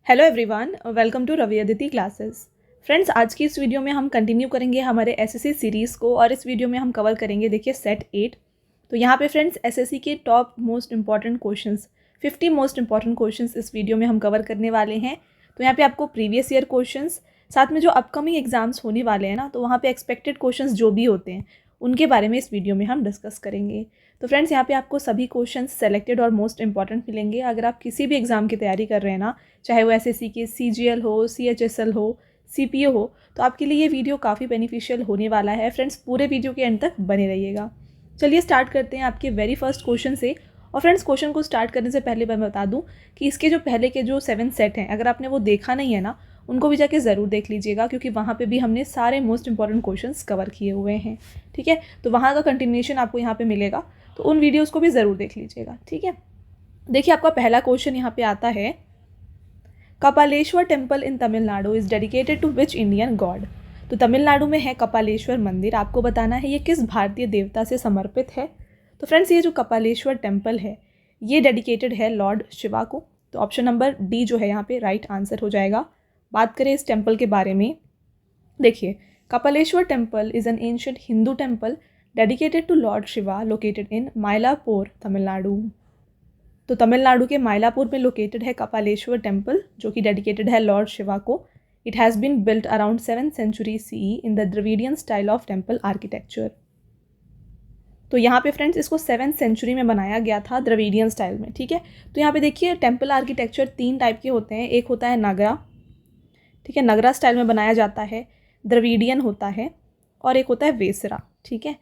Hello everyone, welcome to Ravi Aditi classes. Friends, आज की इस वीडियो में हम कंटिन्यू करेंगे हमारे एसएससी सीरीज़ को और इस वीडियो में हम कवर करेंगे देखिए सेट 8। तो यहाँ पे फ्रेंड्स एसएससी के top most important questions 50 most important questions इस वीडियो में हम कवर करने वाले हैं। तो यहाँ पे आपको प्रीवियस ईयर क्वेश्चंस साथ में जो अपकमिंग एग्जाम्स होने वाले हैं ना, तो वहाँ पे एक्सपेक्टेड क्वेश्चंस जो भी होते हैं उनके बारे में इस वीडियो में हम डिस्कस करेंगे। तो फ्रेंड्स यहाँ पे आपको सभी क्वेश्चंस सेलेक्टेड और मोस्ट इंपॉर्टेंट मिलेंगे। अगर आप किसी भी एग्जाम की तैयारी कर रहे हैं ना, चाहे वो एसएससी के सीजीएल हो, सीएचएसएल हो, सीपीओ हो, तो आपके लिए ये वीडियो काफ़ी बेनिफिशियल होने वाला है। फ्रेंड्स पूरे वीडियो के एंड तक बने रहिएगा। चलिए स्टार्ट करते हैं आपके वेरी फर्स्ट क्वेश्चन से। और फ्रेंड्स क्वेश्चन को स्टार्ट करने से पहले मैं बता दूं कि इसके जो पहले के जो 7 सेट हैं, अगर आपने वो देखा नहीं है ना, उनको भी जाके ज़रूर देख लीजिएगा, क्योंकि वहाँ पे भी हमने सारे मोस्ट इंपॉर्टेंट क्वेश्चंस कवर किए हुए हैं। ठीक है, तो वहाँ का कंटिन्यूएशन आपको यहाँ पे मिलेगा, तो उन वीडियोज़ को भी ज़रूर देख लीजिएगा। ठीक है, देखिए आपका पहला क्वेश्चन यहाँ पे आता है, Kapaleeshwar temple in Tamil Nadu is dedicated to which Indian god. तो तमिलनाडु में है कपालेश्वर मंदिर, आपको बताना है ये किस भारतीय देवता से समर्पित है। तो फ्रेंड्स ये जो कपालेश्वर टेम्पल है ये डेडिकेटेड है लॉर्ड शिवा को। तो ऑप्शन नंबर डी जो है यहाँ पे राइट आंसर हो जाएगा। बात करें इस टेम्पल के बारे में, देखिए Kapaleeshwar temple is an ancient Hindu temple dedicated to lord Shiva located in Mylapore Tamil Nadu. तो तमिलनाडु के मायलापुर में लोकेटेड है कपालेश्वर टेम्पल, जो कि डेडिकेटेड है लॉर्ड शिवा को। It has been built around 7th century CE in the Dravidian style of temple architecture. तो यहाँ पे फ्रेंड्स इसको 7th century में बनाया गया था द्रविडियन स्टाइल में। ठीक है, तो यहाँ पे देखिए टेम्पल आर्किटेक्चर 3 टाइप के होते हैं। एक होता है नगरा, ठीक है, नगरा स्टाइल में बनाया जाता है, द्रविडियन होता है, और एक होता है वेसरा। ठीक है,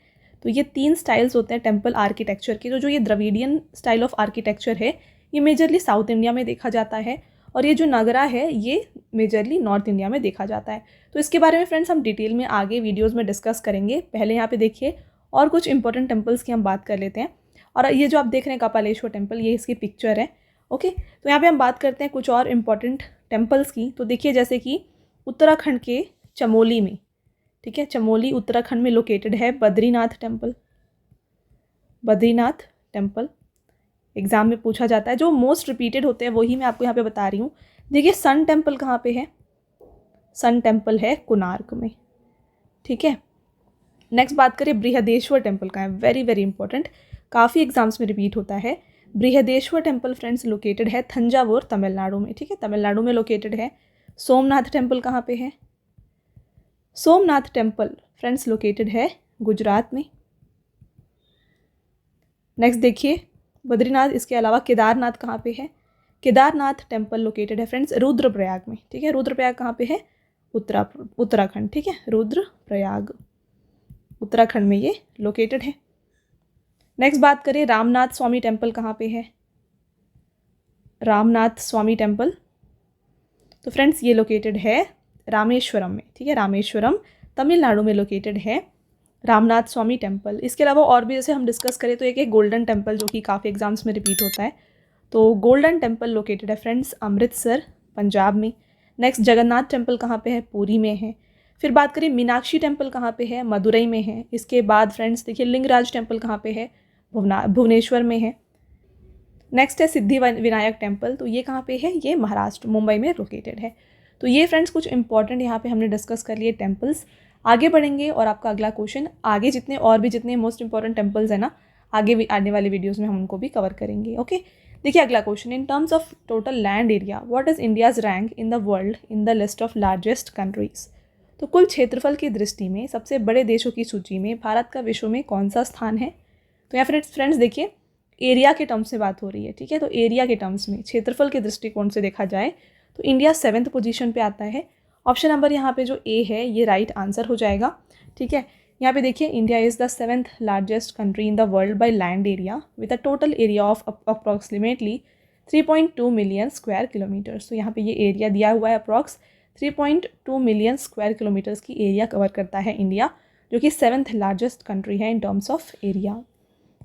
तो ये 3 स्टाइल्स होते हैं टेम्पल आर्किटेक्चर के। तो जो ये द्रविडियन स्टाइल ऑफ आर्किटेक्चर है ये मेजरली साउथ इंडिया में देखा जाता है, और ये जो नगरा है ये मेजरली नॉर्थ इंडिया में देखा जाता है। तो इसके बारे में फ्रेंड्स हम डिटेल में आगे वीडियोज़ में डिस्कस करेंगे। पहले यहाँ पे देखिए और कुछ इंपॉर्टेंट टेम्पल्स की हम बात कर लेते हैं। और ये जो आप देख रहे हैं कपालेश्वर टेम्पल, ये इसकी पिक्चर है। ओके, तो यहाँ पे हम बात करते हैं कुछ और इम्पॉर्टेंट टेम्पल्स की। तो देखिए जैसे कि उत्तराखंड के चमोली में, ठीक है, चमोली उत्तराखंड में लोकेटेड है Badrinath temple. Badrinath temple exam में पूछा जाता है, जो मोस्ट रिपीटेड होते हैं वही मैं आपको यहाँ पे बता रही हूँ। देखिए सन टेम्पल कहाँ पे है, सन टेम्पल है कोणार्क में। ठीक है, नेक्स्ट बात करें बृहदेश्वर टेम्पल का है, वेरी वेरी इंपॉर्टेंट, काफ़ी एग्जाम्स में रिपीट होता है। बृहदेश्वर टेम्पल फ्रेंड्स लोकेटेड है थंजावुर तमिलनाडु में। ठीक है, तमिलनाडु में लोकेटेड है। सोमनाथ टेम्पल कहाँ पे है, सोमनाथ टेम्पल फ्रेंड्स लोकेटेड है गुजरात में। नेक्स्ट देखिए बद्रीनाथ, इसके अलावा केदारनाथ कहाँ पे है, केदारनाथ टेम्पल लोकेटेड है फ्रेंड्स रुद्रप्रयाग में। ठीक है, रुद्रप्रयाग कहाँ पे है, उत्तराखंड। ठीक है, रुद्रप्रयाग उत्तराखंड में ये लोकेटेड है। नेक्स्ट बात करें रामनाथ स्वामी टेम्पल कहाँ पे है, रामनाथ स्वामी टेम्पल, तो फ्रेंड्स ये लोकेटेड है रामेश्वरम में। ठीक है, रामेश्वरम तमिलनाडु में लोकेटेड है रामनाथ स्वामी टेम्पल। इसके अलावा और भी जैसे हम डिस्कस करें तो एक गोल्डन टेम्पल जो कि काफ़ी एग्जाम्स में रिपीट होता है। तो गोल्डन टेम्पल लोकेटेड है फ्रेंड्स अमृतसर पंजाब में। नेक्स्ट जगन्नाथ टेम्पल कहाँ पे है, पुरी में है। फिर बात करें मीनाक्षी टेम्पल कहाँ पे है, मदुरई में है। इसके बाद फ्रेंड्स देखिए लिंगराज टेम्पल कहाँ पे है, भुवनेश्वर में है। नेक्स्ट है सिद्धि विनायक टेम्पल, तो ये कहाँ पे है, ये महाराष्ट्र मुंबई में लोकेटेड है। तो ये फ्रेंड्स कुछ इंपॉर्टेंट यहाँ पे हमने डिस्कस कर लिए टेम्पल्स। आगे बढ़ेंगे और आपका अगला क्वेश्चन, आगे जितने मोस्ट इंपॉर्टेंट टेम्पल्स हैं ना, आगे भी आने वाले वीडियोज़ में हम उनको भी कवर करेंगे। ओके, देखिए अगला question, in terms of total land area what is India's rank in the world in the list of largest countries. तो कुल क्षेत्रफल की दृष्टि में सबसे बड़े देशों की सूची में भारत का विश्व में कौन सा स्थान है। तो यहाँ फ्रेंड्स देखिए एरिया के टर्म्स में बात हो रही है। ठीक है, तो एरिया के टर्म्स में क्षेत्रफल के दृष्टिकोण से देखा जाए तो इंडिया 7th पोजीशन पे आता है। ऑप्शन नंबर यहाँ पे जो ए है ये राइट आंसर हो जाएगा। ठीक है, यहाँ पे देखिए India is the 7th largest country in the world by land area with a total area of approximately 3.2 million square kilometres. तो यहाँ पे ये एरिया दिया हुआ है, अप्रॉक्स 3.2 मिलियन स्क्वायर किलोमीटर्स की एरिया कवर करता है इंडिया, जो कि 7th लार्जेस्ट कंट्री है in terms of area.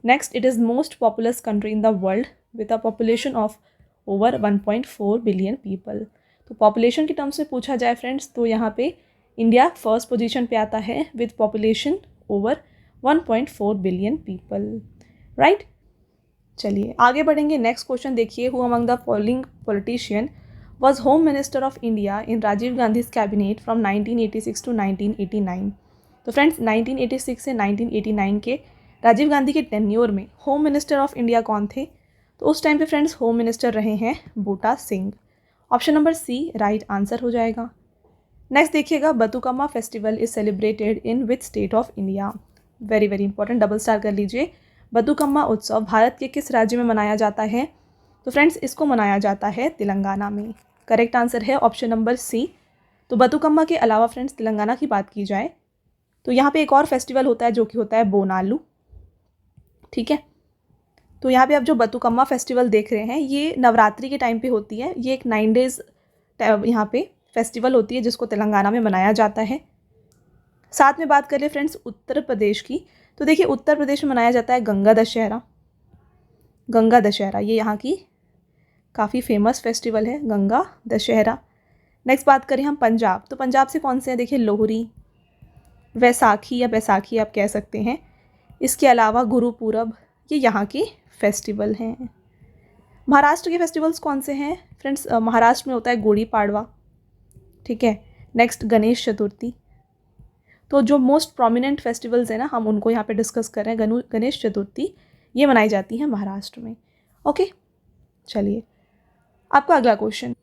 Next, it is most populous country in the world with a population of over 1.4 billion people. तो पॉपुलेशन के terms में पूछा जाए फ्रेंड्स तो यहाँ पे इंडिया फर्स्ट पोजीशन पे आता है with population over 1.4 billion people. Right, चलिए आगे बढ़ेंगे। नेक्स्ट क्वेश्चन देखिए, who among the following politician was Home Minister of India in Rajiv Gandhi's cabinet from 1986 to 1989। तो फ्रेंड्स 1986 से 1989 के राजीव गांधी के टेन्योर में होम मिनिस्टर ऑफ इंडिया कौन थे? तो उस टाइम पे फ्रेंड्स होम मिनिस्टर रहे हैं Buta Singh. Option number C right answer हो जाएगा। नेक्स्ट देखिएगा, Bathukamma festival is celebrated in which state of India. Very very important, double star कर लीजिए। बतुकम्मा उत्सव भारत के किस राज्य में मनाया जाता है? तो फ्रेंड्स इसको मनाया जाता है तेलंगाना में। करेक्ट आंसर है ऑप्शन नंबर सी। तो बतुकम्मा के अलावा फ्रेंड्स तेलंगाना की बात की जाए तो यहाँ पे एक और फेस्टिवल होता है जो कि होता है बोनालू। ठीक है, तो यहाँ पे आप जो बतुकम्मा फेस्टिवल देख रहे हैं ये नवरात्रि के टाइम पे होती है। ये एक 9 डेज़ यहाँ पे फेस्टिवल होती है जिसको तेलंगाना में मनाया जाता है। साथ में बात करें फ्रेंड्स उत्तर प्रदेश की, तो देखिए उत्तर प्रदेश में मनाया जाता है गंगा दशहरा। गंगा दशहरा ये यहाँ की काफ़ी फेमस फेस्टिवल है, गंगा दशहरा। नेक्स्ट बात करें हम पंजाब, तो पंजाब से कौन से हैं? देखिए लोहरी, वैसाखी या बैसाखी आप कह सकते हैं। इसके अलावा गुरुपूरब, ये यहाँ के फेस्टिवल हैं। महाराष्ट्र के फेस्टिवल्स कौन से हैं फ्रेंड्स? महाराष्ट्र में होता है गुड़ी पाड़वा। ठीक है, नेक्स्ट गणेश चतुर्थी। तो जो मोस्ट प्रोमिनेंट फेस्टिवल्स हैं ना, हम उनको यहाँ पे डिस्कस कर रहे हैं। गणेश चतुर्थी ये मनाई जाती है महाराष्ट्र में। ओके, चलिए आपका अगला question,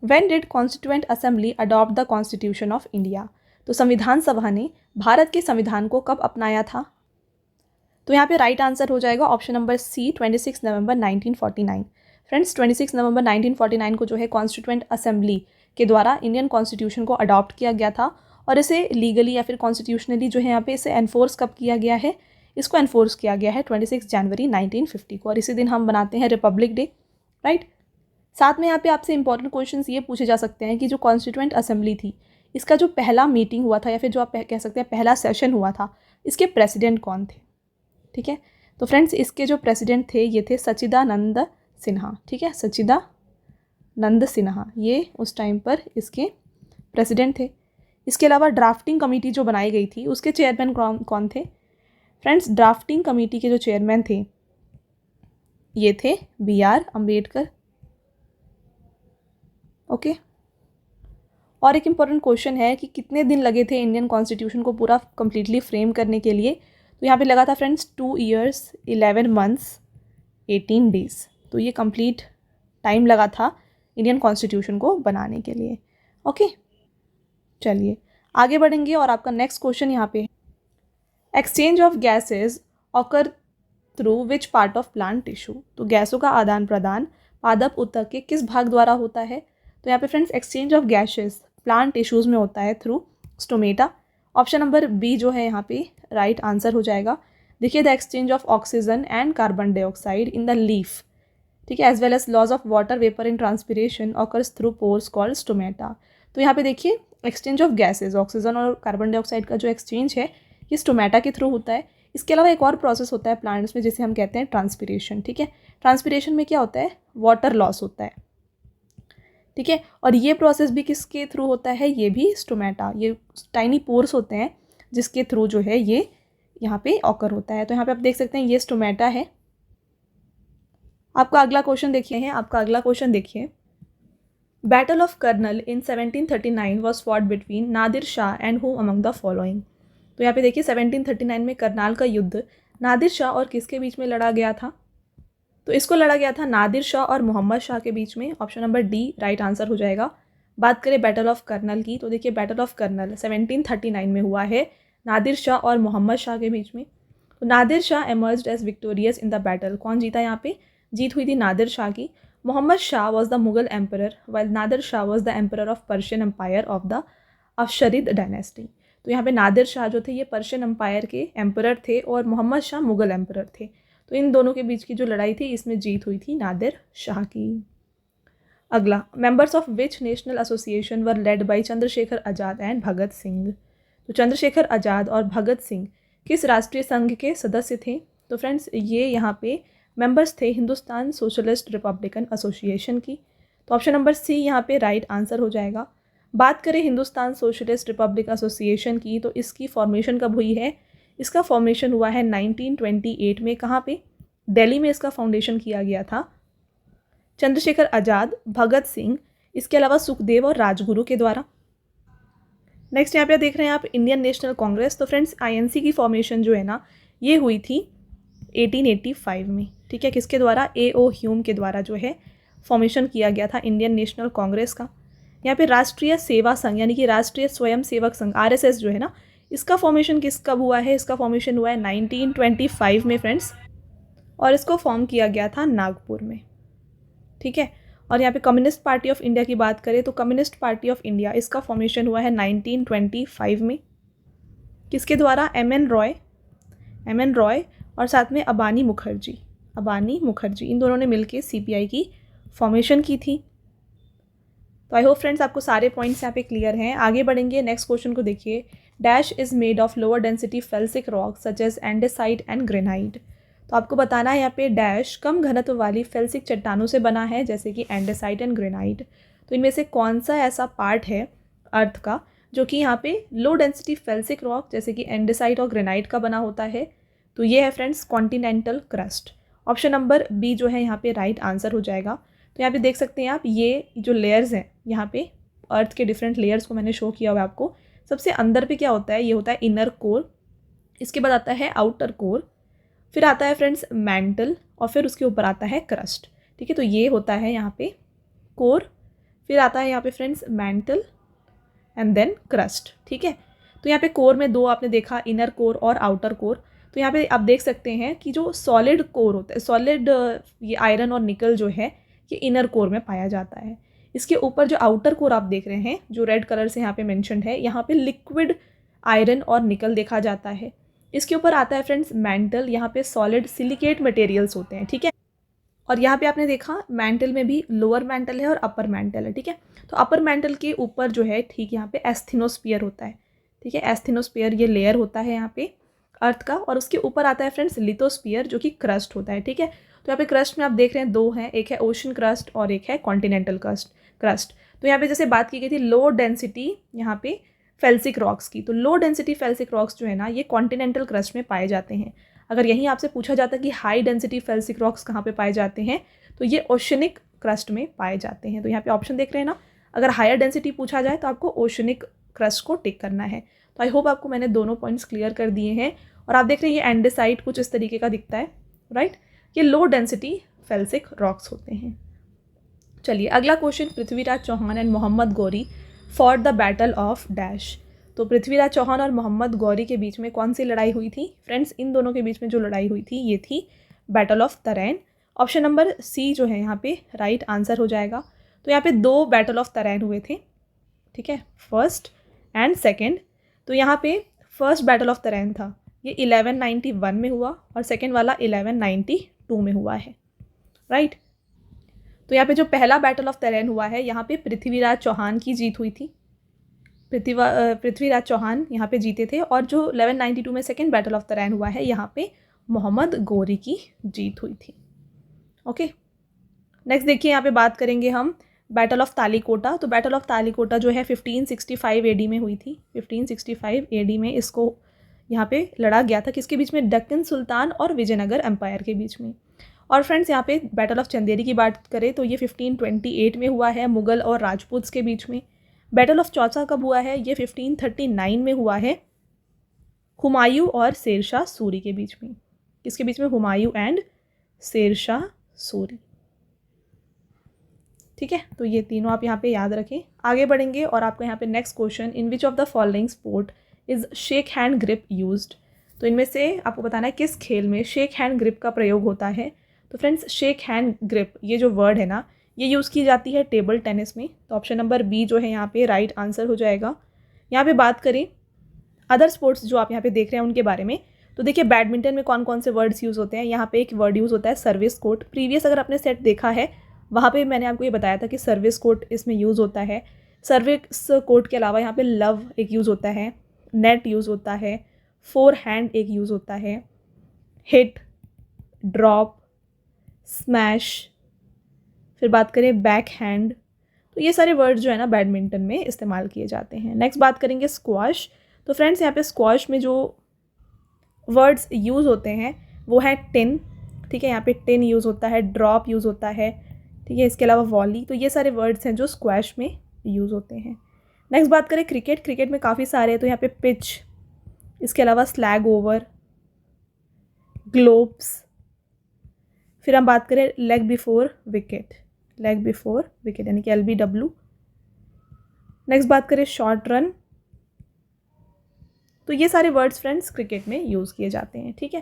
when did constituent assembly adopt the constitution of India? तो संविधान सभा ने भारत के संविधान को कब अपनाया था? तो यहाँ पे राइट आंसर हो जाएगा ऑप्शन नंबर सी 26 नवंबर 1949। फ्रेंड्स 26 नवंबर 1949 को जो है कॉन्स्टिट्यूएंट असेंबली के द्वारा इंडियन कॉन्स्टिट्यूशन को अडॉप्ट किया गया था और इसे लीगली या फिर कॉन्स्टिट्यूशनली जो है यहाँ पे इसे एनफोर्स कब किया गया है? इसको एनफोर्स किया गया है 26 जनवरी 1950 को, और इसी दिन हम बनाते हैं रिपब्लिक डे, राइट। साथ में यहाँ पे आपसे इंपॉर्टेंट क्वेश्चंस ये पूछे जा सकते हैं कि जो कॉन्स्टिट्यूएंट असेंबली थी इसका जो पहला मीटिंग हुआ था या फिर जो आप कह सकते हैं पहला सेशन हुआ था, इसके प्रेसिडेंट कौन थे? ठीक है, तो फ्रेंड्स इसके जो प्रेसिडेंट थे ये थे सच्चिदानंद सिन्हा। ठीक है, सच्चिदानंद सिन्हा ये उस टाइम पर इसके प्रेसिडेंट थे। इसके अलावा ड्राफ्टिंग कमेटी जो बनाई गई थी उसके चेयरमैन कौन थे? फ्रेंड्स ड्राफ्टिंग कमेटी के जो चेयरमैन थे ये थे BR अम्बेडकर। ओके, और एक इम्पॉर्टेंट क्वेश्चन है कि कितने दिन लगे थे इंडियन कॉन्स्टिट्यूशन को पूरा कंप्लीटली फ्रेम करने के लिए? तो यहाँ पे लगा था फ्रेंड्स 2 years 11 months 18 days। तो ये कंप्लीट टाइम लगा था इंडियन कॉन्स्टिट्यूशन को बनाने के लिए। ओके, चलिए आगे बढ़ेंगे और आपका नेक्स्ट क्वेश्चन यहाँ पे, exchange of gases occur through which part of plant tissue? तो गैसों का आदान प्रदान पादप ऊतक के किस भाग द्वारा होता है? तो यहाँ पे friends exchange of gases plant tissues में होता है through stomata. Option number B जो है यहाँ पे राइट आंसर हो जाएगा। देखिए the exchange of oxygen and carbon dioxide in the leaf, ठीक है, as well as loss of water vapour in transpiration occurs through pores called stomata. तो यहाँ पे देखिए एक्सचेंज ऑफ गैसेज ऑक्सीजन और कार्बन डाइऑक्साइड का जो एक्सचेंज है ये स्टोमेटा के थ्रू होता है। इसके अलावा एक और प्रोसेस होता है प्लांट्स में जिसे हम कहते हैं ट्रांसपिरेशन। ठीक है, ट्रांसपिरेशन में क्या होता है? वाटर लॉस होता है। ठीक है, और ये प्रोसेस भी किसके थ्रू होता है? ये भी स्टोमेटा, ये टाइनी पोर्स होते हैं जिसके थ्रू जो है ये यहाँ पे ऑकर होता है। तो यहाँ पे आप देख सकते हैं ये स्टोमेटा है। आपका अगला क्वेश्चन देखिए, battle of Karnal in 1739 was fought between Nadir Shah and who among the following? तो यहाँ पे देखिए 1739 में करनाल का युद्ध नादिर शाह और किसके बीच में लड़ा गया था? तो इसको लड़ा गया था नादिर शाह और मोहम्मद शाह के बीच में। Option number D right answer हो जाएगा। बात करें बैटल ऑफ कर्नल की, तो देखिए बैटल ऑफ कर्नल 1739 में हुआ है नादिर शाह और मोहम्मद शाह के बीच में। तो Nadir Shah emerged as victorious in the battle. कौन जीता यहाँ पे? जीत हुई थी नादिर शाह की। Mohammad Shah was the Mughal emperor while Nadir Shah was the emperor of Persian empire of the Afsharid dynasty. तो यहाँ पे नादिर शाह जो थे ये पर्शियन एम्पायर के एम्परर थे और मोहम्मद शाह मुगल एम्परर थे। तो इन दोनों के बीच की जो लड़ाई थी इसमें जीत हुई थी नादिर शाह की। अगला, members of which national association were led by Chandrashekhar Azad and Bhagat Singh? तो चंद्रशेखर आज़ाद और भगत सिंह किस राष्ट्रीय संघ के सदस्य थे? तो फ्रेंड्स ये यहाँ पे मेंबर्स थे हिंदुस्तान सोशलिस्ट रिपब्लिकन एसोसिएशन की। तो ऑप्शन नंबर सी यहाँ पे राइट आंसर हो जाएगा। बात करें हिंदुस्तान सोशलिस्ट रिपब्लिक एसोसिएशन की, तो इसकी फॉर्मेशन कब हुई है? इसका फॉर्मेशन हुआ है 1928 में। कहाँ पे? दिल्ली में इसका फाउंडेशन किया गया था। चंद्रशेखर आज़ाद, भगत सिंह, इसके अलावा सुखदेव और राजगुरु के द्वारा। नेक्स्ट यहाँ पे देख रहे हैं आप इंडियन नेशनल कांग्रेस। तो फ्रेंड्स आईएनसी की फॉर्मेशन जो है ना ये हुई थी 1885 में, ठीक है। किसके द्वारा? A.O. ह्यूम के द्वारा जो है फॉर्मेशन किया गया था इंडियन नेशनल कांग्रेस का। यहाँ पे राष्ट्रीय सेवा संघ यानी कि राष्ट्रीय स्वयं सेवक संघ RSS जो है ना, इसका फॉर्मेशन कब हुआ है? इसका फॉर्मेशन हुआ है 1925 में फ्रेंड्स, और इसको फॉर्म किया गया था नागपुर में, ठीक है। और यहाँ पे कम्युनिस्ट पार्टी ऑफ इंडिया की बात करें तो कम्युनिस्ट पार्टी ऑफ इंडिया, इसका फॉर्मेशन हुआ है 1925 में। किसके द्वारा? एम एन रॉय और साथ में अबानी मुखर्जी, इन दोनों ने मिलकर CPI की फॉर्मेशन की थी। तो आई होप फ्रेंड्स आपको सारे पॉइंट्स यहाँ पे क्लियर हैं। आगे बढ़ेंगे, नेक्स्ट क्वेश्चन को देखिए। Dash is made of lower density felsic rock such as andesite and granite. तो आपको बताना है यहाँ पे डैश कम घनत्व वाली फेल्सिक चट्टानों से बना है, जैसे कि एंडेसाइट एंड ग्रेनाइट। तो इनमें से कौन सा ऐसा पार्ट है अर्थ का जो कि यहाँ पे लो डेंसिटी फेल्सिक रॉक जैसे कि एंडेसाइट और ग्रेनाइट का बना होता है? तो ये है friends continental crust. Option number B जो है यहाँ पे राइट आंसर हो जाएगा। तो यहाँ पे देख सकते हैं आप, ये जो लेयर्स हैं यहाँ पे अर्थ के डिफरेंट लेयर्स को मैंने शो किया हुआ है आपको। सबसे अंदर पे क्या होता है? ये होता है इनर कोर, इसके बाद आता है आउटर कोर, फिर आता है फ्रेंड्स मैंटल, और फिर उसके ऊपर आता है क्रस्ट, ठीक है। तो ये होता है यहाँ पे कोर, फिर आता है यहाँ पे friends mantle and then crust, ठीक है। तो यहाँ पे कोर में दो आपने देखा, इनर कोर और आउटर कोर। तो यहाँ पे आप देख सकते हैं कि जो सॉलिड कोर होता है, सॉलिड ये आयरन और निकल जो है ये इनर कोर में पाया जाता है। इसके ऊपर जो आउटर कोर आप देख रहे हैं जो रेड कलर से यहाँ पे मेंशन्ड है, यहाँ पे लिक्विड आयरन और निकल देखा जाता है। इसके ऊपर आता है फ्रेंड्स मैंटल, यहाँ पे सॉलिड सिलिकेट मटेरियल्स होते हैं, ठीक है। और यहाँ पे आपने देखा मैंटल में भी लोअर मैंटल है और अपर मैंटल है, ठीक है। तो अपर मैंटल के ऊपर जो है ठीक यहाँ पे एस्थेनोस्फीयर होता है, ठीक है। एस्थेनोस्फीयर ये लेयर होता है यहाँ पे अर्थ का, और उसके ऊपर आता है फ्रेंड्स लिथोस्फीयर जो कि क्रस्ट होता है, ठीक है। तो यहाँ पे क्रस्ट में आप देख रहे हैं दो हैं, एक है ओशन क्रस्ट और एक है कॉन्टिनेंटल क्रस्ट। तो यहाँ पे जैसे बात की गई थी लो डेंसिटी यहाँ पे फेल्सिक रॉक्स की, तो लो डेंसिटी फेल्सिक रॉक्स जो है ना ये कॉन्टिनेंटल क्रस्ट में पाए जाते हैं। अगर यहीं आपसे पूछा जाता कि हाई डेंसिटी फेल्सिक रॉक्स कहाँ पे पाए जाते हैं, तो ये ओशनिक क्रस्ट में पाए जाते हैं। तो यहाँ पे ऑप्शन देख रहे हैं ना, अगर हायर डेंसिटी पूछा जाए तो आपको ओशनिक क्रस्ट को टिक करना है। तो आई होप आपको मैंने दोनों पॉइंट्स क्लियर कर दिए हैं। और आप देख रहे हैं ये एंडेसाइट कुछ इस तरीके का दिखता है, राइट। ये लो डेंसिटी फेल्सिक रॉक्स होते हैं। चलिए अगला question, Prithviraj Chauhan and Mohammad Ghori for the battle of dash. तो पृथ्वीराज चौहान और मोहम्मद गौरी के बीच में कौन सी लड़ाई हुई थी? फ्रेंड्स इन दोनों के बीच में जो लड़ाई हुई थी ये थी battle of Tarain. Option number C जो है यहाँ पे राइट आंसर हो जाएगा। तो यहाँ पे दो बैटल ऑफ तराइन हुए थे, ठीक है, फर्स्ट एंड सेकेंड। तो यहाँ पे फर्स्ट बैटल ऑफ तराइन था ये 1191 में हुआ और सेकेंड वाला 1192 में हुआ है, राइट। तो यहाँ पे जो पहला बैटल ऑफ तराइन हुआ है यहाँ पे पृथ्वीराज चौहान की जीत हुई थी। पृथ्वीराज चौहान यहाँ पे जीते थे, और जो 1192 में सेकेंड बैटल ऑफ तराइन हुआ है यहाँ पे मोहम्मद गौरी की जीत हुई थी। ओके, नेक्स्ट देखिए यहाँ पे बात करेंगे हम बैटल ऑफ तालीकोटा। तो बैटल ऑफ तालीकोटा जो है 1565 AD में हुई थी। 1565 AD में इसको यहाँ पे लड़ा गया था, किसके बीच में? दक्कन सुल्तान और विजयनगर एम्पायर के बीच में। और फ्रेंड्स यहाँ पे बैटल ऑफ चंदेरी की बात करें तो ये 1528 में हुआ है मुगल और राजपूत्स के बीच में। बैटल ऑफ चौसा कब हुआ है? ये 1539 में हुआ है हुमायूं और शेरशाह सूरी के बीच में। किसके बीच में? हुमायूं एंड शेरशाह सूरी, ठीक है। तो ये तीनों आप यहाँ पे याद रखें। आगे बढ़ेंगे और आपको यहाँ पे next question, in which of the following sport is shake hand grip used. तो इनमें से आपको बताना है किस खेल में शेक हैंड ग्रिप का प्रयोग होता है। तो फ्रेंड्स शेक हैंड ग्रिप ये जो वर्ड है ना ये यूज़ की जाती है टेबल टेनिस में। तो ऑप्शन नंबर बी जो है यहाँ पे राइट आंसर हो जाएगा। यहाँ पे बात करें अदर स्पोर्ट्स जो आप यहाँ पे देख रहे हैं उनके बारे में, तो देखिए बैडमिंटन में कौन कौन से वर्ड्स यूज़ होते हैं। यहाँ पे एक वर्ड यूज़ होता है सर्विस कोर्ट। प्रीवियस अगर आपने सेट देखा है वहाँ पे मैंने आपको ये बताया था कि सर्विस कोर्ट इसमें यूज़ होता है। सर्विस कोर्ट के अलावा यहाँ पे लव एक यूज़ होता है, नेट यूज़ होता है, फोर हैंड एक यूज़ होता है, हिट, ड्रॉप, स्मैश, फिर बात करें बैक हैंड। तो ये सारे वर्ड्स जो है ना बैडमिंटन में इस्तेमाल किए जाते हैं। नेक्स्ट बात करेंगे स्क्वॉश। तो फ्रेंड्स यहाँ पे स्क्वॉश में जो वर्ड्स यूज़ होते हैं वो है टिन, ठीक है। यहाँ पे टिन यूज़ होता है, ड्रॉप यूज़ होता है, ठीक है। इसके अलावा वॉली, तो ये सारे वर्ड्स हैं जो स्क्वैश में यूज़ होते हैं। नेक्स्ट बात करें क्रिकेट, क्रिकेट में काफ़ी सारे हैं, तो यहाँ पे पिच, इसके अलावा स्लैग ओवर, ग्लोब्स, फिर हम बात करें leg before wicket, leg before wicket यानी कि LBW। नेक्स्ट बात करें शॉर्ट रन, तो ये सारे वर्ड्स फ्रेंड्स क्रिकेट में यूज़ किए जाते हैं। ठीक है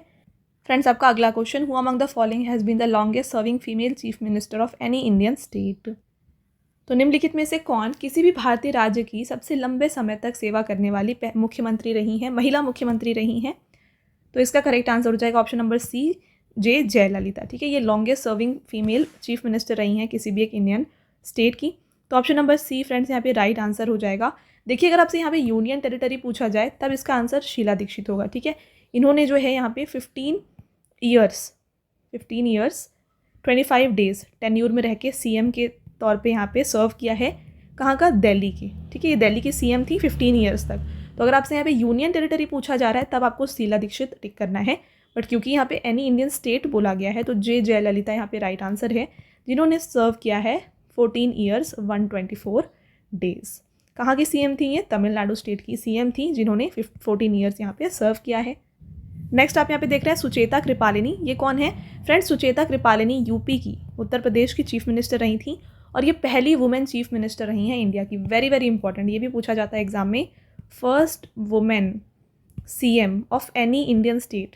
फ्रेंड्स, आपका अगला question, who among the following has been the longest serving female chief minister of any Indian state. तो निम्नलिखित में से कौन किसी भी भारतीय राज्य की सबसे लंबे समय तक सेवा करने वाली मुख्यमंत्री रही हैं, महिला मुख्यमंत्री रही हैं। तो इसका करेक्ट आंसर हो जाएगा ऑप्शन नंबर सी, जयललिता। ठीक है, ये longest serving female chief minister रही हैं किसी भी एक इंडियन स्टेट की। तो ऑप्शन नंबर सी फ्रेंड्स यहाँ पे राइट आंसर हो जाएगा। देखिए, अगर आपसे यहाँ पे यूनियन टेरिटरी पूछा जाए तब इसका आंसर शीला दीक्षित होगा। ठीक है, इन्होंने जो है यहाँ पे 15 ईयर्स 25 डेज टेन्यूर में रह के CM के तौर पे यहाँ पे सर्व किया है। कहाँ का? दिल्ली की। ठीक है, ये दिल्ली की CM थी 15 ईयर्स तक। तो अगर आपसे यहाँ पे यूनियन टेरिटरी पूछा जा रहा है तब आपको शीला दीक्षित टिक करना है, बट क्योंकि यहाँ पे एनी इंडियन स्टेट बोला गया है तो जयललिता यहाँ पे राइट आंसर है, जिन्होंने सर्व किया है 14 ईयर्स 124 डेज। कहाँ की CM थी? ये तमिलनाडु स्टेट की CM थी, जिन्होंने 14 ईयर्स यहाँ पे सर्व किया है। नेक्स्ट आप यहाँ पे देख रहे हैं सुचेता कृपालिनी। ये कौन है फ्रेंड्स? सुचेता कृपालिनी यूपी की, उत्तर प्रदेश की चीफ मिनिस्टर रही थी और ये पहली वुमेन चीफ मिनिस्टर रही हैं इंडिया की। वेरी वेरी इंपॉर्टेंट, ये भी पूछा जाता है एग्जाम में। First women CM of any Indian state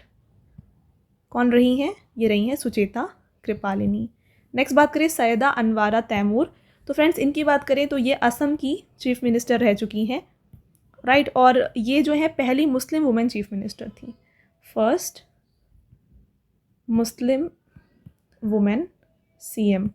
कौन रही हैं? ये रही हैं सुचेता कृपालिनी। नेक्स्ट बात करें सैयदा अनवारा तैमूर। तो फ्रेंड्स इनकी बात करें तो ये असम की चीफ मिनिस्टर रह चुकी हैं, राइट। और ये जो है पहली मुस्लिम वुमेन चीफ मिनिस्टर थी, first Muslim women CM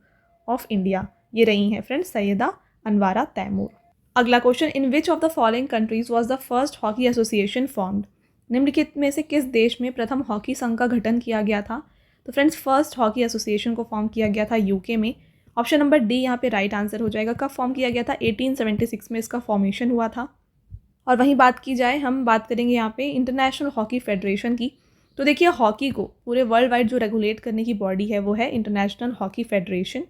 of India ये रही हैं फ्रेंड्स सैयदा अनवारा तैमूर। अगला question, in which of the following countries was the first hockey association formed. निम्नलिखित में से किस देश में प्रथम हॉकी संघ का गठन किया गया था? तो फ्रेंड्स फर्स्ट हॉकी एसोसिएशन को फॉर्म किया गया था UK में। ऑप्शन नंबर डी यहाँ पे राइट आंसर हो जाएगा। कब फॉर्म किया गया था? 1876 में इसका फॉर्मेशन हुआ था। और वहीं बात की जाए, हम बात करेंगे यहाँ पे इंटरनेशनल हॉकी फेडरेशन की। तो देखिए, हॉकी को पूरे वर्ल्ड वाइड जो रेगुलेट करने की बॉडी है वो है इंटरनेशनल हॉकी फेडरेशन।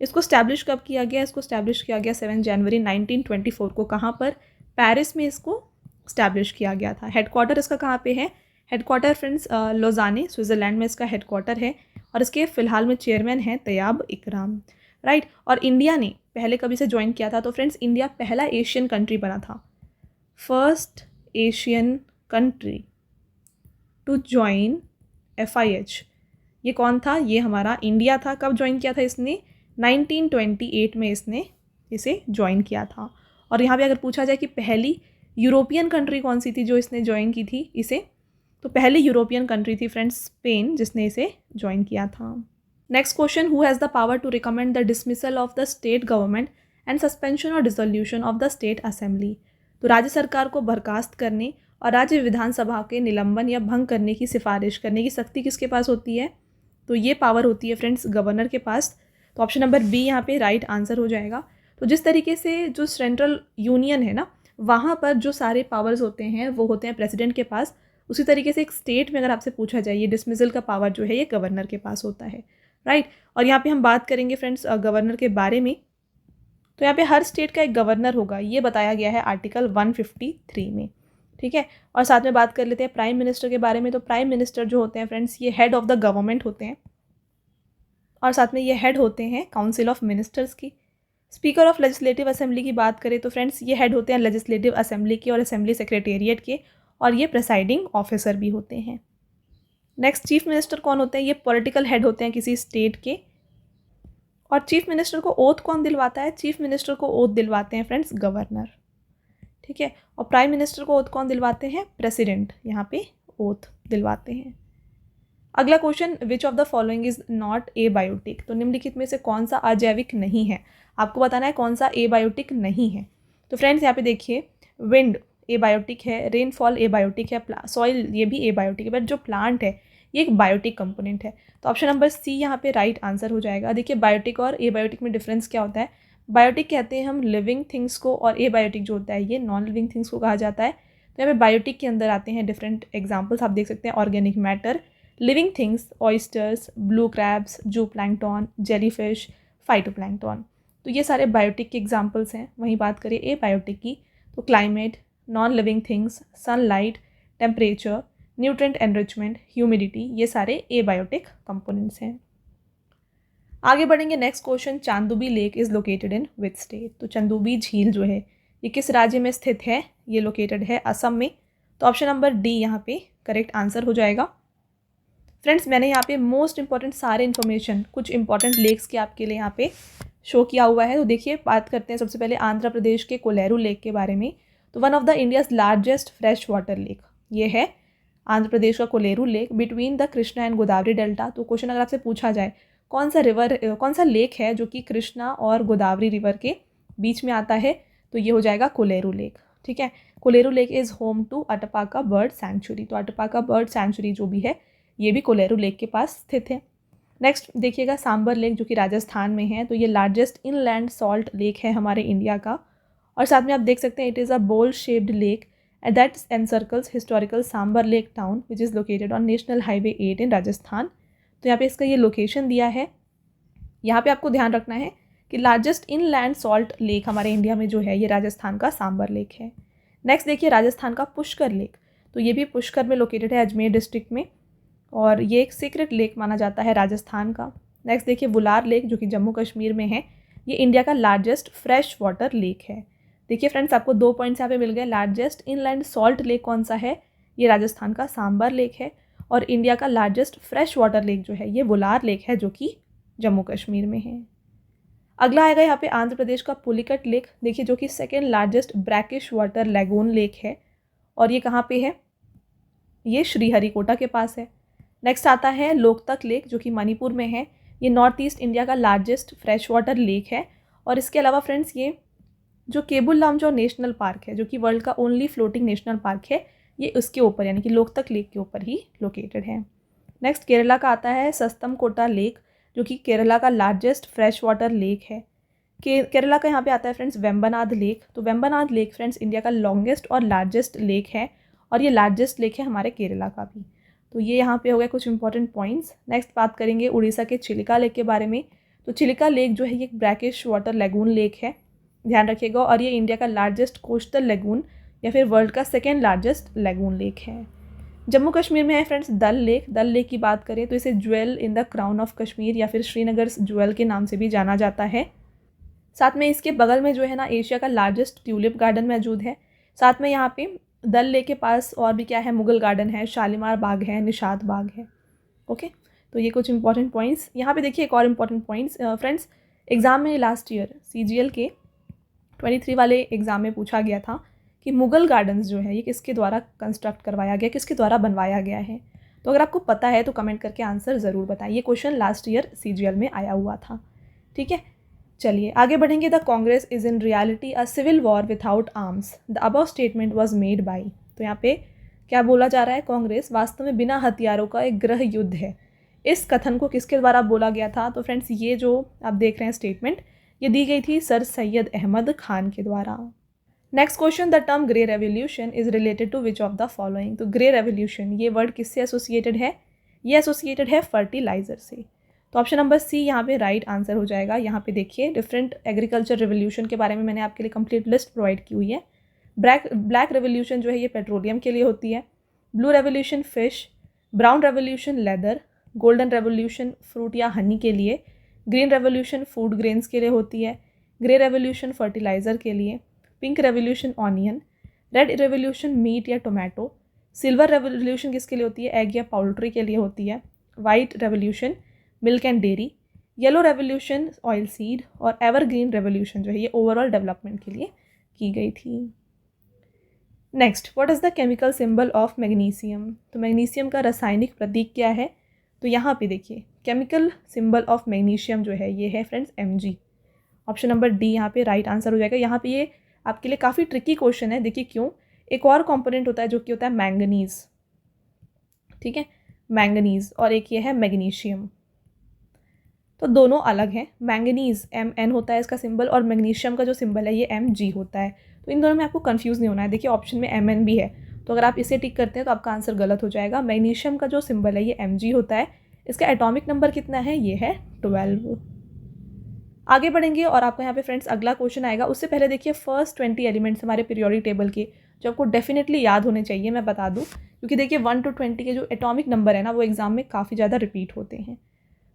इसको स्टैब्लिश कब किया गया? इसको स्टैब्लिश किया गया 7 जनवरी 1924 को। कहाँ पर? पेरिस में इसको स्टैब्लिश किया गया था। हेडक्वार्टर इसका कहाँ पे है? हेडक्वार्टर फ्रेंड्स लोजाने स्विट्ज़रलैंड में इसका हेडक्वार्टर है और इसके फ़िलहाल में चेयरमैन हैं तैयाब इकराम, राइट। और इंडिया ने पहले कभी से ज्वाइन किया था? तो फ्रेंड्स इंडिया पहला एशियन कंट्री बना था, first Asian country to join FIH। ये कौन था? ये हमारा इंडिया था। कब ज्वाइन किया था इसने? 1928 में इसने इसे ज्वाइन किया था। और यहाँ पे अगर पूछा जाए कि पहली यूरोपियन कंट्री कौन सी थी जो इसने ज्वाइन की थी इसे, तो पहली यूरोपियन कंट्री थी फ्रेंड्स स्पेन, जिसने इसे ज्वाइन किया था। Next question, who has the power to recommend the dismissal of the state government and suspension और dissolution of the state assembly. तो राज्य सरकार को बर्खास्त करने और राज्य विधानसभा के निलंबन या भंग करने की सिफारिश करने की शक्ति किसके पास होती है? तो ये पावर होती है फ्रेंड्स गवर्नर के पास। तो ऑप्शन नंबर बी यहाँ पे राइट आंसर हो जाएगा। तो जिस तरीके से जो सेंट्रल यूनियन है ना, वहाँ पर जो सारे पावर्स होते हैं वो होते हैं प्रेसिडेंट के पास, उसी तरीके से एक स्टेट में अगर आपसे पूछा जाए ये डिसमिसल का पावर जो है ये गवर्नर के पास होता है, राइट। और यहाँ पे हम बात करेंगे फ्रेंड्स गवर्नर के बारे में। तो यहाँ पे हर स्टेट का एक गवर्नर होगा, ये बताया गया है आर्टिकल 153 में, ठीक है। और साथ में बात कर लेते हैं प्राइम मिनिस्टर के बारे में। तो प्राइम मिनिस्टर जो होते हैं फ्रेंड्स ये हेड ऑफ द गवर्नमेंट होते हैं और साथ में ये हेड होते हैं काउंसिल ऑफ मिनिस्टर्स की। स्पीकर ऑफ लेजिस्लेटिव असेंबली की बात करें तो फ्रेंड्स ये हेड होते हैं लेजिस्लेटिव असेंबली के और असेंबली सेक्रेटेरिएट के, और ये प्रेसाइडिंग ऑफिसर भी होते हैं। नेक्स्ट चीफ मिनिस्टर कौन होते हैं? ये पॉलिटिकल हेड होते हैं किसी स्टेट के। और चीफ मिनिस्टर को ओथ कौन दिलवाता है? चीफ मिनिस्टर को ओथ दिलवाते हैं फ्रेंड्स गवर्नर, ठीक है। और प्राइम मिनिस्टर को ओथ कौन दिलवाते हैं? प्रेसिडेंट यहाँ पे ओथ दिलवाते हैं। अगला question, which of the following is not abiotic. तो निम्नलिखित में से कौन सा अजैविक नहीं है? आपको बताना है कौन सा एबायोटिक नहीं है। तो फ्रेंड्स यहाँ पे देखिए, विंड एबायोटिक है, रेनफॉल एबायोटिक है, सॉइल ये भी एबायोटिक है, बट जो प्लांट है ये एक बायोटिक कंपोनेंट है। तो ऑप्शन नंबर सी यहाँ पे राइट आंसर हो जाएगा। देखिए, बायोटिक और एबायोटिक में डिफरेंस क्या होता है? बायोटिक कहते हैं हम लिविंग थिंग्स को, और एबायोटिक जो होता है ये नॉन लिविंग थिंग्स को कहा जाता है। तो यहाँ पे बायोटिक के अंदर आते हैं डिफरेंट एग्जाम्पल्स, आप देख सकते हैं organic matter, living things, oysters, blue crabs, जू प्लैंकटन, जेलीफिश, फाइटोप्लैंक्टन। तो ये सारे बायोटिक के एग्जाम्पल्स हैं। वहीं बात करें ए बायोटिक की तो climate, non living things, sunlight, temperature, nutrient enrichment, humidity, ये सारे ए बायोटिक कंपोनेंट्स हैं। आगे बढ़ेंगे next question, Chandubi lake is located in which state. तो चांदुबी झील जो है ये किस राज्य में स्थित है? ये लोकेटेड है असम में। तो ऑप्शन नंबर डी यहाँ पे करेक्ट आंसर हो जाएगा। फ्रेंड्स मैंने यहाँ पे मोस्ट इंपॉर्टेंट सारे इन्फॉर्मेशन कुछ इंपॉर्टेंट लेक्स के आपके लिए यहाँ पे शो किया हुआ है। तो देखिए बात करते हैं सबसे पहले आंध्र प्रदेश के कोलेरू लेक के बारे में। तो one of the India's largest fresh water lake ये है आंध्र प्रदेश का Kolleru lake between the Krishna and Godavari delta. तो क्वेश्चन अगर आपसे पूछा जाए कौन सा लेक है जो कि कृष्णा और गोदावरी रिवर के बीच में आता है, तो ये हो जाएगा कोलेरू लेक। ठीक है, Kolleru lake is home to Atapaka bird sanctuary. तो अटपाका बर्ड सैंक्चुरी जो भी है ये भी कोलेरू लेक के पास स्थित है। नेक्स्ट देखिएगा सांबर लेक जो कि राजस्थान में है। तो ये लार्जेस्ट इनलैंड सॉल्ट लेक है हमारे इंडिया का। और साथ में आप देख सकते हैं it is a bowl shaped lake that encircles historical Sambhar lake town which is located on national highway 8 in Rajasthan. तो यहाँ पे इसका ये लोकेशन दिया है। यहाँ पे आपको ध्यान रखना है कि लार्जेस्ट इनलैंड सॉल्ट लेक हमारे इंडिया में जो है ये राजस्थान का सांबर लेक है। नेक्स्ट देखिए राजस्थान का पुष्कर लेक। तो ये भी पुष्कर में लोकेटेड है अजमेर डिस्ट्रिक्ट में, और ये एक सीक्रेट लेक माना जाता है राजस्थान का। नेक्स्ट देखिए बुलार लेक जो कि जम्मू कश्मीर में है। ये इंडिया का लार्जेस्ट फ्रेश वाटर लेक है। देखिए फ्रेंड्स आपको 2 पॉइंट्स यहाँ पे मिल गए। लार्जेस्ट इनलैंड सॉल्ट लेक कौन सा है? ये राजस्थान का सांबर लेक है। और इंडिया का लार्जेस्ट फ्रेश वाटर लेक जो है ये बुलार लेक है जो कि जम्मू कश्मीर में है। अगला आएगा यहाँ पे आंध्र प्रदेश का पुलिकट लेक। देखिए जो कि second largest brackish water lagoon lake है, और ये कहाँ पे है? ये श्रीहरिकोटा के पास है। नेक्स्ट आता है लोकतक लेक जो कि मणिपुर में है। ये नॉर्थ ईस्ट इंडिया का लार्जेस्ट फ्रेश वाटर लेक है। और इसके अलावा फ्रेंड्स ये जो केबुल लामजो नेशनल पार्क है जो कि वर्ल्ड का ओनली फ्लोटिंग नेशनल पार्क है, ये उसके ऊपर यानी कि लोकतक लेक के ऊपर ही लोकेटेड है। नेक्स्ट केरला का आता है सस्तमकोटा लेक जो कि केरला का लार्जेस्ट फ्रेश वाटर लेक है। केरला का यहाँ पे आता है फ्रेंड्स वेम्बनाड लेक। तो वेम्बनाड लेक फ्रेंड्स इंडिया का लॉन्गेस्ट और लार्जेस्ट लेक है, और ये लार्जेस्ट लेक है हमारे केरला का भी। तो ये यहाँ पे हो गए कुछ इंपॉर्टेंट पॉइंट्स। नेक्स्ट बात करेंगे उड़ीसा के चिलिका लेक के बारे में। तो चिलिका लेक जो है ये एक ब्रैकिश वाटर लैगून लेक है, ध्यान रखिएगा, और ये इंडिया का लार्जेस्ट कोस्टल लैगून या फिर वर्ल्ड का सेकेंड लार्जेस्ट लैगून लेक है। जम्मू कश्मीर में है फ्रेंड्स डल लेक। डल लेक की बात करें तो इसे jewel in the crown of Kashmir या फिर श्रीनगर ज्वेल के नाम से भी जाना जाता है। साथ में इसके बगल में जो है ना एशिया का लार्जेस्ट ट्यूलिप गार्डन मौजूद है। साथ में यहाँ पे डल लेक के पास और भी क्या है, मुगल गार्डन है, शालीमार बाग है, निशात बाग है। ओके, तो ये कुछ इंपॉर्टेंट पॉइंट्स। यहाँ पे देखिए एक और इम्पॉर्टेंट पॉइंट्स फ्रेंड्स, एग्ज़ाम में लास्ट ईयर CGL के 23 वाले एग्ज़ाम में पूछा गया था कि मुगल गार्डन्स जो है ये किसके द्वारा कंस्ट्रक्ट करवाया गया, किसके द्वारा बनवाया गया है। तो अगर आपको पता है तो कमेंट करके आंसर ज़रूर बताएं। ये क्वेश्चन लास्ट ईयर CGL में आया हुआ था। ठीक है, चलिए आगे बढ़ेंगे। The Congress is in reality a civil war without arms, the above statement was made by. तो यहाँ पे क्या बोला जा रहा है? कांग्रेस वास्तव में बिना हथियारों का एक गृह युद्ध है। इस कथन को किसके द्वारा बोला गया था? तो फ्रेंड्स ये जो आप देख रहे हैं स्टेटमेंट ये दी गई थी सर सैयद अहमद खान के द्वारा। Next question, the term grey revolution is related to which of the following. तो ग्रे रेवोल्यूशन ये वर्ड किससे एसोसिएटेड है? ये एसोसिएटेड है फर्टिलाइजर से। तो ऑप्शन नंबर सी यहाँ पे राइट आंसर हो जाएगा। यहाँ पे देखिए डिफरेंट एग्रीकल्चर रेवोल्यूशन के बारे में मैंने आपके लिए कंप्लीट लिस्ट प्रोवाइड की हुई है। ब्लैक रेवोल्यूशन जो है ये पेट्रोलियम के लिए होती है, blue revolution fish, brown revolution leather, golden revolution fruit या हनी के लिए, ग्रीन रेवोल्यूशन फूड ग्रेन्स के लिए होती है, ग्रे रेवोल्यूशन फर्टिलाइज़र के लिए, pink revolution onion, red revolution meat या टोमेटो, सिल्वर रेवोल्यूशन किसके लिए होती है? एग या पाउल्ट्री के लिए होती है, white revolution milk and dairy, yellow revolution oil seed, और एवरग्रीन रेवोल्यूशन जो है ये ओवरऑल डेवलपमेंट के लिए की गई थी। Next, what is the chemical symbol of magnesium. तो मैग्नीशियम का रासायनिक प्रतीक क्या है? तो यहाँ पे देखिए केमिकल सिंबल ऑफ मैग्नीशियम जो है ये है friends Mg। Option number D यहाँ पे राइट आंसर हो जाएगा। यहाँ पे ये आपके लिए काफ़ी ट्रिकी क्वेश्चन है, देखिए क्यों। एक और कंपोनेंट होता है जो कि होता है मैंगनीज, ठीक है, मैंगनीज, और एक ये है मैग्नीशियम। तो दोनों अलग हैं। मैंगनीज Mn होता है इसका सिंबल, और मैग्नीशियम का जो सिंबल है ये Mg होता है। तो इन दोनों में आपको कंफ्यूज नहीं होना है। देखिए ऑप्शन में Mn भी है, तो अगर आप इसे टिक करते हैं तो आपका आंसर गलत हो जाएगा। मैग्नीशियम का जो सिंबल है ये Mg होता है। इसका एटॉमिक नंबर कितना है? ये है 12। आगे बढ़ेंगे और आपको यहाँ पे फ्रेंड्स अगला क्वेश्चन आएगा। उससे पहले देखिए फर्स्ट 20 एलिमेंट्स हमारे पीरियोडिक टेबल के जो आपको डेफिनेटली याद होने चाहिए, मैं बता दूँ, क्योंकि देखिए 1 to 20 के जो एटॉमिक नंबर है ना वो एग्जाम में काफ़ी ज़्यादा रिपीट होते हैं।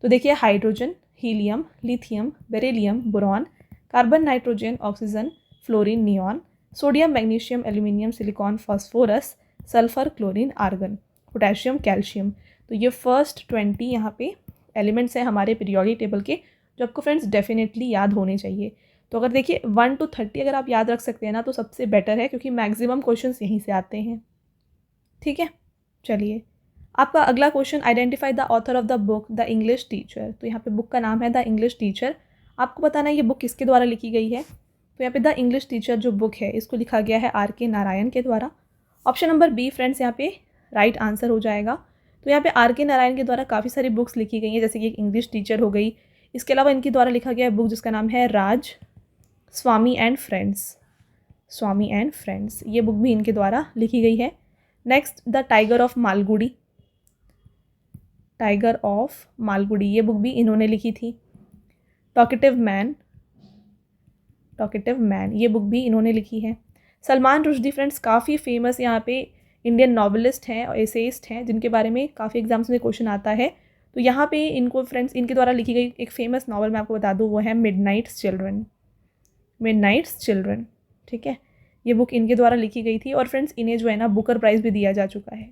तो देखिए hydrogen, helium, lithium, beryllium, boron, carbon, nitrogen, oxygen, fluorine, neon, sodium, magnesium, aluminium, silicon, phosphorus, sulphur, chlorine, argon, potassium, calcium. तो ये फर्स्ट 20 यहाँ पे एलिमेंट्स हैं हमारे पीरियोडिक टेबल के जो आपको फ्रेंड्स डेफिनेटली याद होने चाहिए। तो अगर देखिए 1 to 30 अगर आप याद रख सकते हैं ना तो सबसे बेटर है, क्योंकि मैक्सिमम क्वेश्चंस यहीं से आते हैं। ठीक है, चलिए आपका अगला question, identify the author of the book the English teacher. तो यहाँ पे बुक का नाम है द इंग्लिश टीचर। आपको बताना है ये बुक किसके द्वारा लिखी गई है। तो यहाँ पे द इंग्लिश टीचर जो बुक है इसको लिखा गया है R.K. नारायण के द्वारा। ऑप्शन नंबर बी फ्रेंड्स यहाँ पे राइट आंसर हो जाएगा। तो यहाँ पे R.K. नारायण के द्वारा काफ़ी सारी बुक्स लिखी गई हैं, जैसे कि एक इंग्लिश टीचर हो गई। इसके अलावा इनके द्वारा लिखा गया है बुक जिसका नाम है राज, Swami and friends, Swami and friends, ये बुक भी इनके द्वारा लिखी गई है। Next the tiger of Malgudi, tiger of Malgudi, ये बुक भी इन्होंने लिखी थी। टॉकेटिव मैन, टॉकेटिव मैन, ये बुक भी इन्होंने लिखी है। सलमान रुश्दी फ्रेंड्स काफ़ी फेमस यहाँ पे इंडियन नॉवेलिस्ट हैं और एसेइस्ट हैं जिनके बारे में काफ़ी एग्जाम्स में क्वेश्चन आता है। तो यहाँ पे इनको फ्रेंड्स इनके द्वारा लिखी गई एक फेमस नावल मैं आपको बता दूँ, वो है मिडनाइट्स चिल्ड्रन, मिडनाइट्स चिल्ड्रन। ठीक है, ये बुक इनके द्वारा लिखी गई थी और फ्रेंड्स इन्हें जो है ना बुकर प्राइज़ भी दिया जा चुका है।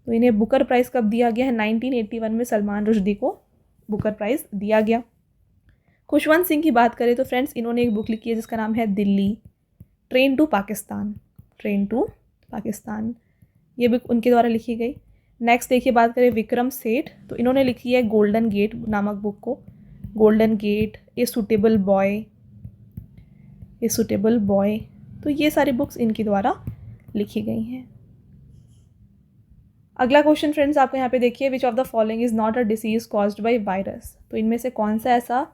तो इन्हें बुकर प्राइज़ कब दिया गया है, 1981 में सलमान रुश्दी को बुकर प्राइज़ दिया गया। खुशवंत सिंह की बात करें तो फ्रेंड्स इन्होंने एक बुक लिखी है जिसका नाम है Delhi, train to Pakistan, train to Pakistan, ये बुक उनके द्वारा लिखी गई। नेक्स्ट देखिए बात करें विक्रम सेठ, तो इन्होंने लिखी है गोल्डन गेट नामक बुक को, golden gate, a suitable boy, a suitable boy. तो ये सारी बुक्स इनके द्वारा लिखी गई हैं। अगला क्वेश्चन फ्रेंड्स आपको यहाँ पे देखिए, विच of the following is not a disease caused by virus. तो इनमें से कौन सा ऐसा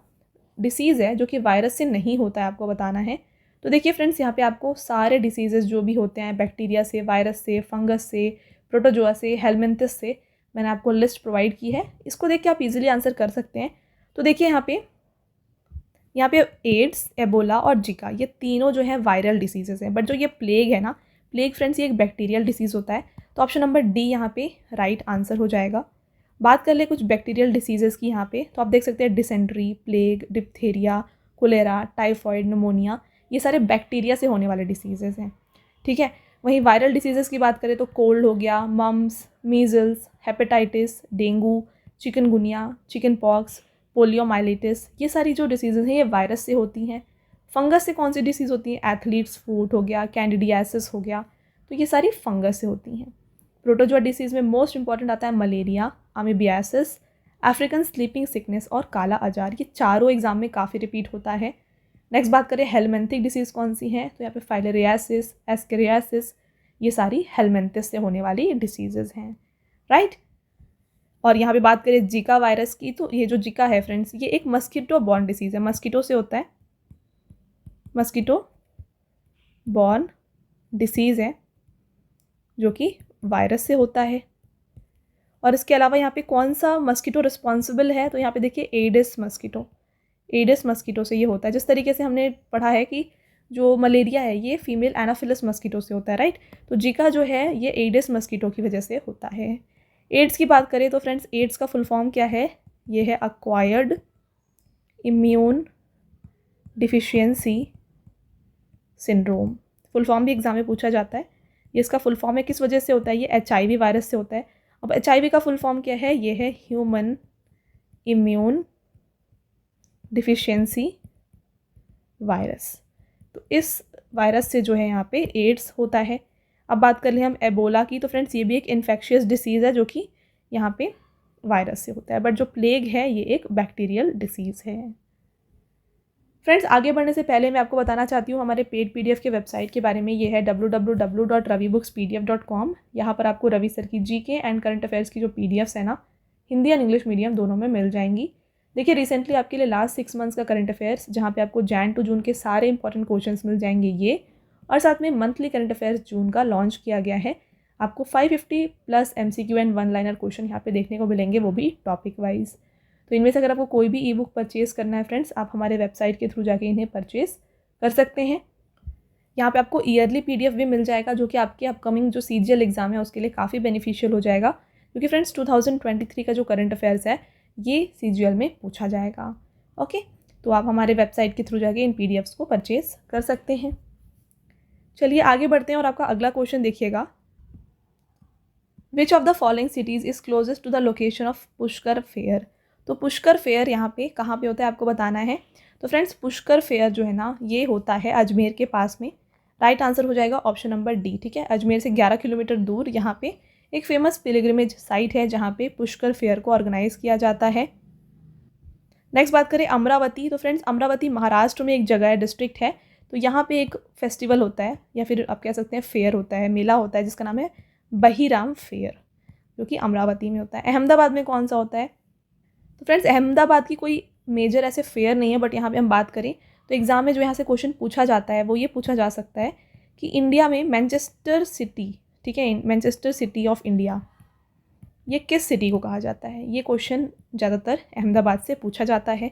डिसीज़ है जो कि वायरस से नहीं होता है, आपको बताना है। तो देखिए फ्रेंड्स यहाँ पे आपको सारे डिसीजेज़ जो भी होते हैं बैक्टीरिया से, वायरस से, फंगस से, प्रोटोजोआ से, हेलमिंथिस से, मैंने आपको लिस्ट प्रोवाइड की है। इसको देख के आप इजीली आंसर कर सकते हैं। तो देखिए यहाँ पे एड्स, एबोला और जिका, ये तीनों जो है वायरल डिसीजेज़ हैं। बट जो ये प्लेग है ना, प्लेग फ्रेंड्स ये एक बैक्टीरियल डिसीज़ होता है। तो ऑप्शन नंबर डी यहाँ पे राइट आंसर हो जाएगा। बात कर ले कुछ बैक्टीरियल डिसीजेज़ की यहाँ पे, तो आप देख सकते हैं dysentery, plague, diphtheria, cholera, typhoid, pneumonia, ये सारे बैक्टीरिया से होने वाले डिसीजेज़ हैं। ठीक है, वहीं वायरल डिसीजेज़ की बात करें तो कोल्ड हो गया, mumps, measles, hepatitis, dengue, chikungunya, chicken pox, poliomyelitis, ये सारी जो डिसीज़ेज़ हैं ये वायरस से होती हैं। फंगस से कौन सी डिसीज़ होती है, एथलीट्स फूट हो गया, कैंडिडियासिस हो गया, तो ये सारी फंगस से होती हैं। प्रोटोजोआ डिसीज़ में मोस्ट इंपॉर्टेंट आता है malaria, amoebiasis, African sleeping sickness और काला अजार, ये चारों एग्जाम में काफ़ी रिपीट होता है। नेक्स्ट बात करें हेलमेंथिक डिसीज़ कौन सी है, तो यहाँ पे फाइलेरियासिस, एस्केरियासिस, ये सारी हेलमेंथिस से होने वाली डिसीजेज़ हैं। राइट, और यहाँ पे बात करें जिका वायरस की, तो ये जो जिका है फ्रेंड्स ये एक मस्कीटो बॉर्न डिसीज़ है, मस्कीटो से होता है, मस्कीटो बॉर्न डिसीज़ है जो कि वायरस से होता है। और इसके अलावा यहाँ पे कौन सा मस्कीटो रिस्पॉन्सिबल है, तो यहाँ पे देखिए एडिस मस्कीटो, एडिस मस्कीटो से ये होता है। जिस तरीके से हमने पढ़ा है कि जो मलेरिया है ये फीमेल एनाफिलस मस्कीटो से होता है, राइट, तो जिका जो है ये एडिस मस्कीटो की वजह से होता है। एड्स की बात करें तो फ्रेंड्स एड्स का फुल फॉर्म क्या है, ये है acquired immune deficiency syndrome. Full form भी एग्जाम में पूछा जाता है, ये इसका फुल फॉर्म है, किस वजह से होता है, ये HIV वायरस से होता है। अब HIV का फुल फॉर्म क्या है, ये है ह्यूमन इम्यून डिफिशियंसी वायरस। तो इस वायरस से जो है यहाँ पे एड्स होता है। अब बात कर लें हम एबोला की, तो फ्रेंड्स ये भी एक इन्फेक्शियस डिसीज़ है जो कि यहाँ पे वायरस से होता है, बट जो प्लेग है ये एक बैक्टीरियल डिसीज़ है। फ्रेंड्स आगे बढ़ने से पहले मैं आपको बताना चाहती हूँ हमारे पेड PDF के वेबसाइट के बारे में। ये है www.ravibookspdf.com। यहाँ पर आपको रवि सर की GK एंड करंट अफेयर्स की जो PDFs है ना, हिंदी एंड इंग्लिश मीडियम दोनों में मिल जाएंगी। देखिए रिसेंटली आपके लिए लास्ट 6 मंथ्स का करंट अफेयर्स, जहाँ पे आपको जैन टू जून के सारे इंपॉर्टेंट क्वेश्चंस मिल जाएंगे ये, और साथ में मंथली करंट अफेयर्स जून का लॉन्च किया गया है। आपको 550+ MCQ एंड 1 लाइनर क्वेश्चन यहाँ पे देखने को मिलेंगे, वो भी टॉपिक वाइज। तो इनमें से अगर आपको कोई भी ई बुक परचेज़ करना है फ्रेंड्स, आप हमारे वेबसाइट के थ्रू जाके इन्हें परचेज़ कर सकते हैं। यहाँ पे आपको ईयरली PDF भी मिल जाएगा, जो कि आपके अपकमिंग जो CGL एग्ज़ाम है उसके लिए काफ़ी बेनिफिशियल हो जाएगा, क्योंकि फ्रेंड्स 2023 का जो करंट अफेयर्स है ये CGL में पूछा जाएगा। ओके, तो आप हमारे वेबसाइट के थ्रू जाके इन PDFs को परचेज़ कर सकते हैं। चलिए आगे बढ़ते हैं और आपका अगला क्वेश्चन देखिएगा। Which of the following cities is closest to the location of Pushkar fair. तो पुष्कर फेयर यहाँ पे कहाँ पे होता है आपको बताना है। तो फ्रेंड्स पुष्कर फेयर जो है ना ये होता है अजमेर के पास में। राइट आंसर हो जाएगा ऑप्शन नंबर डी। ठीक है, अजमेर से 11 किलोमीटर दूर यहाँ पे एक फेमस पिलग्रिमेज साइट है जहाँ पे पुष्कर फेयर को ऑर्गेनाइज किया जाता है। नेक्स्ट बात करें अमरावती। तो फ्रेंड्स अमरावती महाराष्ट्र में एक जगह है, डिस्ट्रिक्ट है। तो यहाँ पे एक फेस्टिवल होता है या फिर आप कह सकते हैं फेयर होता है, मेला होता है, जिसका नाम है बहिराम फेयर, जो कि अमरावती में होता है। अहमदाबाद में कौन सा होता है। तो फ्रेंड्स अहमदाबाद की कोई मेजर ऐसे फेयर नहीं है, बट यहाँ पे हम बात करें तो एग्ज़ाम में जो यहाँ से क्वेश्चन पूछा जाता है वो ये पूछा जा सकता है कि इंडिया में मैनचेस्टर सिटी, ठीक है, मैनचेस्टर सिटी ऑफ इंडिया, ये किस सिटी को कहा जाता है। ये क्वेश्चन ज़्यादातर अहमदाबाद से पूछा जाता है।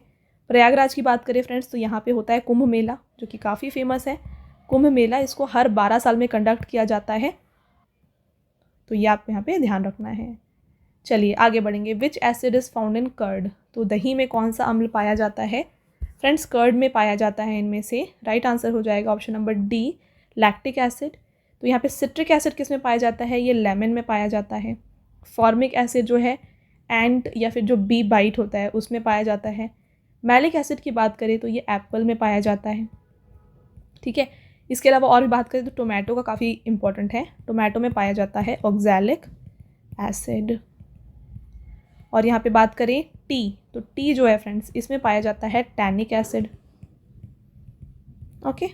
प्रयागराज की बात करें फ्रेंड्स तो यहाँ पे होता है कुंभ मेला, जो कि काफ़ी फेमस है। कुंभ मेला इसको हर 12 साल में कंडक्ट किया जाता है, तो ये आपको यहाँ पे ध्यान रखना है। चलिए आगे बढ़ेंगे। Which acid is found in curd. तो दही में कौन सा अम्ल पाया जाता है। फ्रेंड्स कर्ड में पाया जाता है इनमें से। राइट आंसर हो जाएगा option number D, lactic acid. तो यहाँ पे सिट्रिक एसिड किस में पाया जाता है, ये लेमन में पाया जाता है। फॉर्मिक एसिड जो है एंट या फिर जो बी बाइट होता है उसमें पाया जाता है। मैलिक एसिड की बात करें तो ये एप्पल में पाया जाता है। ठीक है, इसके अलावा और भी बात करें तो टोमेटो का काफ़ी इंपॉर्टेंट है, टोमेटो में पाया जाता है ऑक्सैलिक एसिड। और यहाँ पे बात करें टी, तो टी जो है फ्रेंड्स इसमें पाया जाता है tannic acid. Okay,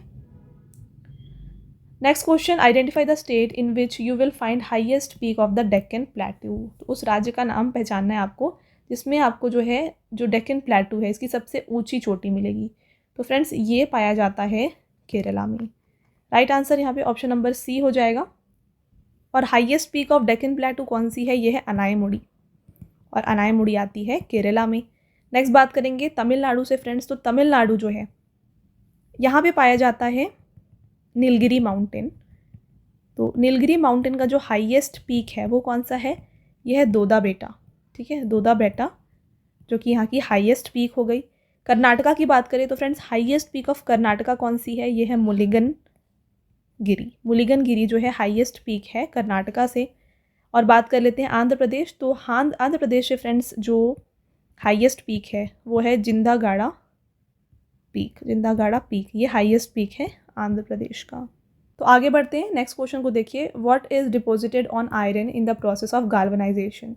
next question, identify the state in which you will find highest peak of the Deccan plateau. तो उस राज्य का नाम पहचानना है आपको जिसमें आपको जो है जो डेक्कन प्लेट्यू है इसकी सबसे ऊंची चोटी मिलेगी। तो फ्रेंड्स ये पाया जाता है केरला में। राइट आंसर यहाँ पे ऑप्शन नंबर सी हो जाएगा। और highest peak of Deccan plateau कौन सी है, ये है अनायमुड़ी, और अनायमुड़ी आती है केरला में। नेक्स्ट बात करेंगे तमिलनाडु से फ्रेंड्स। तो तमिलनाडु जो है यहाँ पे पाया जाता है नीलगिरी माउंटेन। तो नीलगिरी माउंटेन का जो हाईएस्ट पीक है वो कौन सा है, यह है दोदा बेटा। ठीक है, दोदा बेटा जो कि यहाँ की हाईएस्ट पीक हो गई। कर्नाटका की बात करें तो friends highest peak of Karnataka कौन सी है, ये है मुलिगन गिरी। मुलिगन गिरी जो है हाईएस्ट पीक है कर्नाटका से। और बात कर लेते हैं आंध्र प्रदेश। तो आंध्र प्रदेश से फ्रेंड्स जो हाईएस्ट पीक है वो है जिंदागाड़ा पीक। जिंदागाड़ा पीक ये हाईएस्ट पीक है आंध्र प्रदेश का। तो आगे बढ़ते हैं, नेक्स्ट क्वेश्चन को देखिए। What is deposited on iron in the process of galvanization.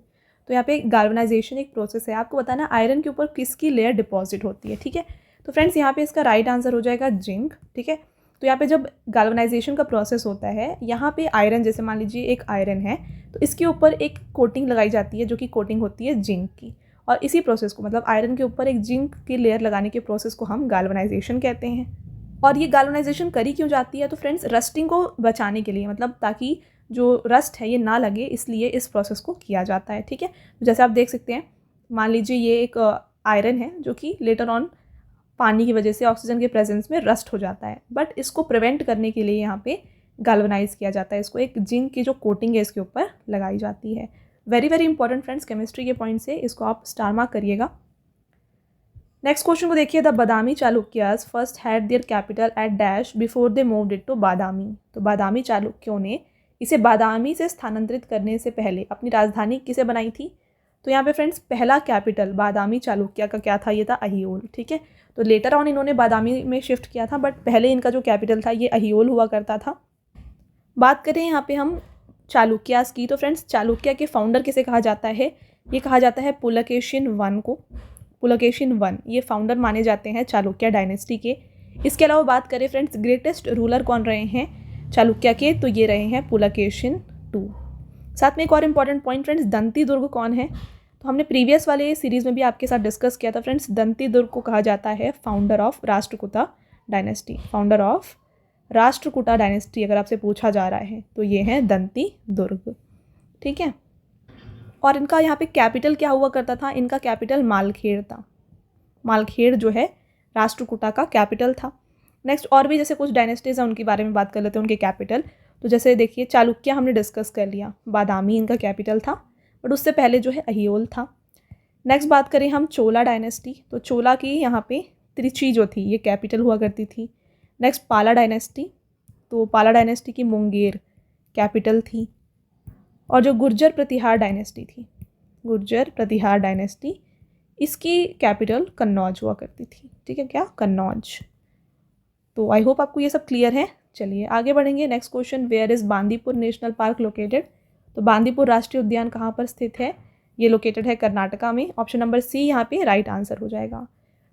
तो यहाँ पे गाल्वनाइजेशन एक प्रोसेस है, आपको बताना आयरन के ऊपर किसकी लेयर डिपॉजिट होती है। ठीक है, तो फ्रेंड्स यहाँ पे इसका राइट आंसर हो जाएगा जिंक। ठीक है, तो यहाँ पे जब गाल्वनाइजेशन का प्रोसेस होता है यहाँ पे आयरन, जैसे मान लीजिए एक आयरन है तो इसके ऊपर एक कोटिंग लगाई जाती है जो कि कोटिंग होती है जिंक की, और इसी प्रोसेस को मतलब आयरन के ऊपर एक जिंक की लेयर लगाने के प्रोसेस को हम गाल्वनाइजेशन कहते हैं। और ये गाल्वनाइजेशन करी क्यों जाती है, तो फ्रेंड्स रस्टिंग को बचाने के लिए, मतलब ताकि जो रस्ट है ये ना लगे, इसलिए इस प्रोसेस को किया जाता है। ठीक है, तो जैसे आप देख सकते हैं, मान लीजिए ये एक आयरन है जो कि लेटर ऑन पानी की वजह से ऑक्सीजन के प्रेजेंस में रस्ट हो जाता है, बट इसको प्रिवेंट करने के लिए यहाँ पे गाल्वनाइज किया जाता है, इसको एक जिंक की जो कोटिंग है इसके ऊपर लगाई जाती है। Very very important friends, chemistry के पॉइंट से इसको आप स्टार मार्क करिएगा। नेक्स्ट क्वेश्चन को देखिए। The Badami Chalukyas first had their capital at dash before they moved it to Badami. तो बादामी चालुक्यों ने इसे बादामी से स्थानांतरित करने से पहले अपनी राजधानी किसे बनाई थी। तो यहाँ पे फ्रेंड्स पहला कैपिटल बादामी चालुक्या का क्या था, ये था अहियोल। ठीक है, तो लेटर ऑन इन्होंने बादामी में शिफ्ट किया था, बट पहले इनका जो कैपिटल था ये अहियोल हुआ करता था। बात करें यहाँ पे हम चालुक्यास की, तो फ्रेंड्स चालुक्या के फाउंडर किसे कहा जाता है, ये कहा जाता है पुलकेशिन वन को। पुलकेशिन वन ये फाउंडर माने जाते हैं चालुक्या डायनेस्टी के। इसके अलावा बात करें फ्रेंड्स ग्रेटेस्ट रूलर कौन रहे हैं चालुक्या के, तो ये रहे हैं पुलकेशिन टू। साथ में एक और इम्पॉर्टेंट पॉइंट फ्रेंड्स, दंती दुर्ग कौन है। तो हमने प्रीवियस वाले सीरीज़ में भी आपके साथ डिस्कस किया था फ्रेंड्स, दंती दुर्ग को कहा जाता है founder of Rashtrakuta dynasty. Founder of Rashtrakuta dynasty अगर आपसे पूछा जा रहा है तो ये है दंती दुर्ग। ठीक है, और इनका यहाँ पे कैपिटल क्या हुआ करता था, इनका कैपिटल मालखेड़ था। मालखेड़ जो है राष्ट्रकूटा का कैपिटल था। नेक्स्ट और भी जैसे कुछ डायनेस्टीज हैं उनके बारे में बात कर लेते हैं, उनके कैपिटल। तो जैसे देखिए चालुक्य हमने डिस्कस कर लिया, बादामी इनका कैपिटल था, बट उससे पहले जो है अहियोल था। नेक्स्ट बात करें हम चोला डायनेस्टी, तो चोला की यहाँ पे त्रिची जो थी ये कैपिटल हुआ करती थी। नेक्स्ट पाला डायनेस्टी, तो पाला डायनेस्टी की मुंगेर कैपिटल थी। और जो गुर्जर प्रतिहार डायनेस्टी थी, गुर्जर प्रतिहार डायनेस्टी, इसकी कैपिटल कन्नौज हुआ करती थी। ठीक है, क्या, कन्नौज। तो आई होप आपको ये सब क्लियर है। चलिए आगे बढ़ेंगे। Next question, where is Bandipur national park located. तो बांदीपुर राष्ट्रीय उद्यान कहाँ पर स्थित है, ये लोकेटेड है कर्नाटका में। ऑप्शन नंबर सी यहाँ पे राइट आंसर हो जाएगा।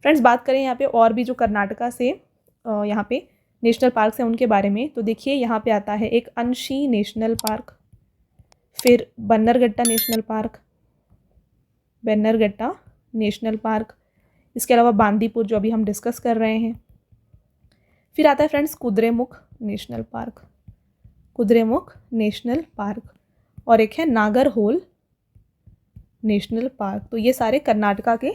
फ्रेंड्स बात करें यहाँ पे और भी जो कर्नाटका से यहाँ पे नेशनल पार्क हैं उनके बारे में, तो देखिए यहाँ पे आता है एक अंशी नेशनल पार्क, फिर Bannerghatta national park, Bannerghatta national park, इसके अलावा बांदीपुर जो अभी हम डिस्कस कर रहे हैं। फिर आता है friends Kudremukh national park, Kudremukh national park, और एक है नागरहोल नेशनल पार्क। तो ये सारे कर्नाटका के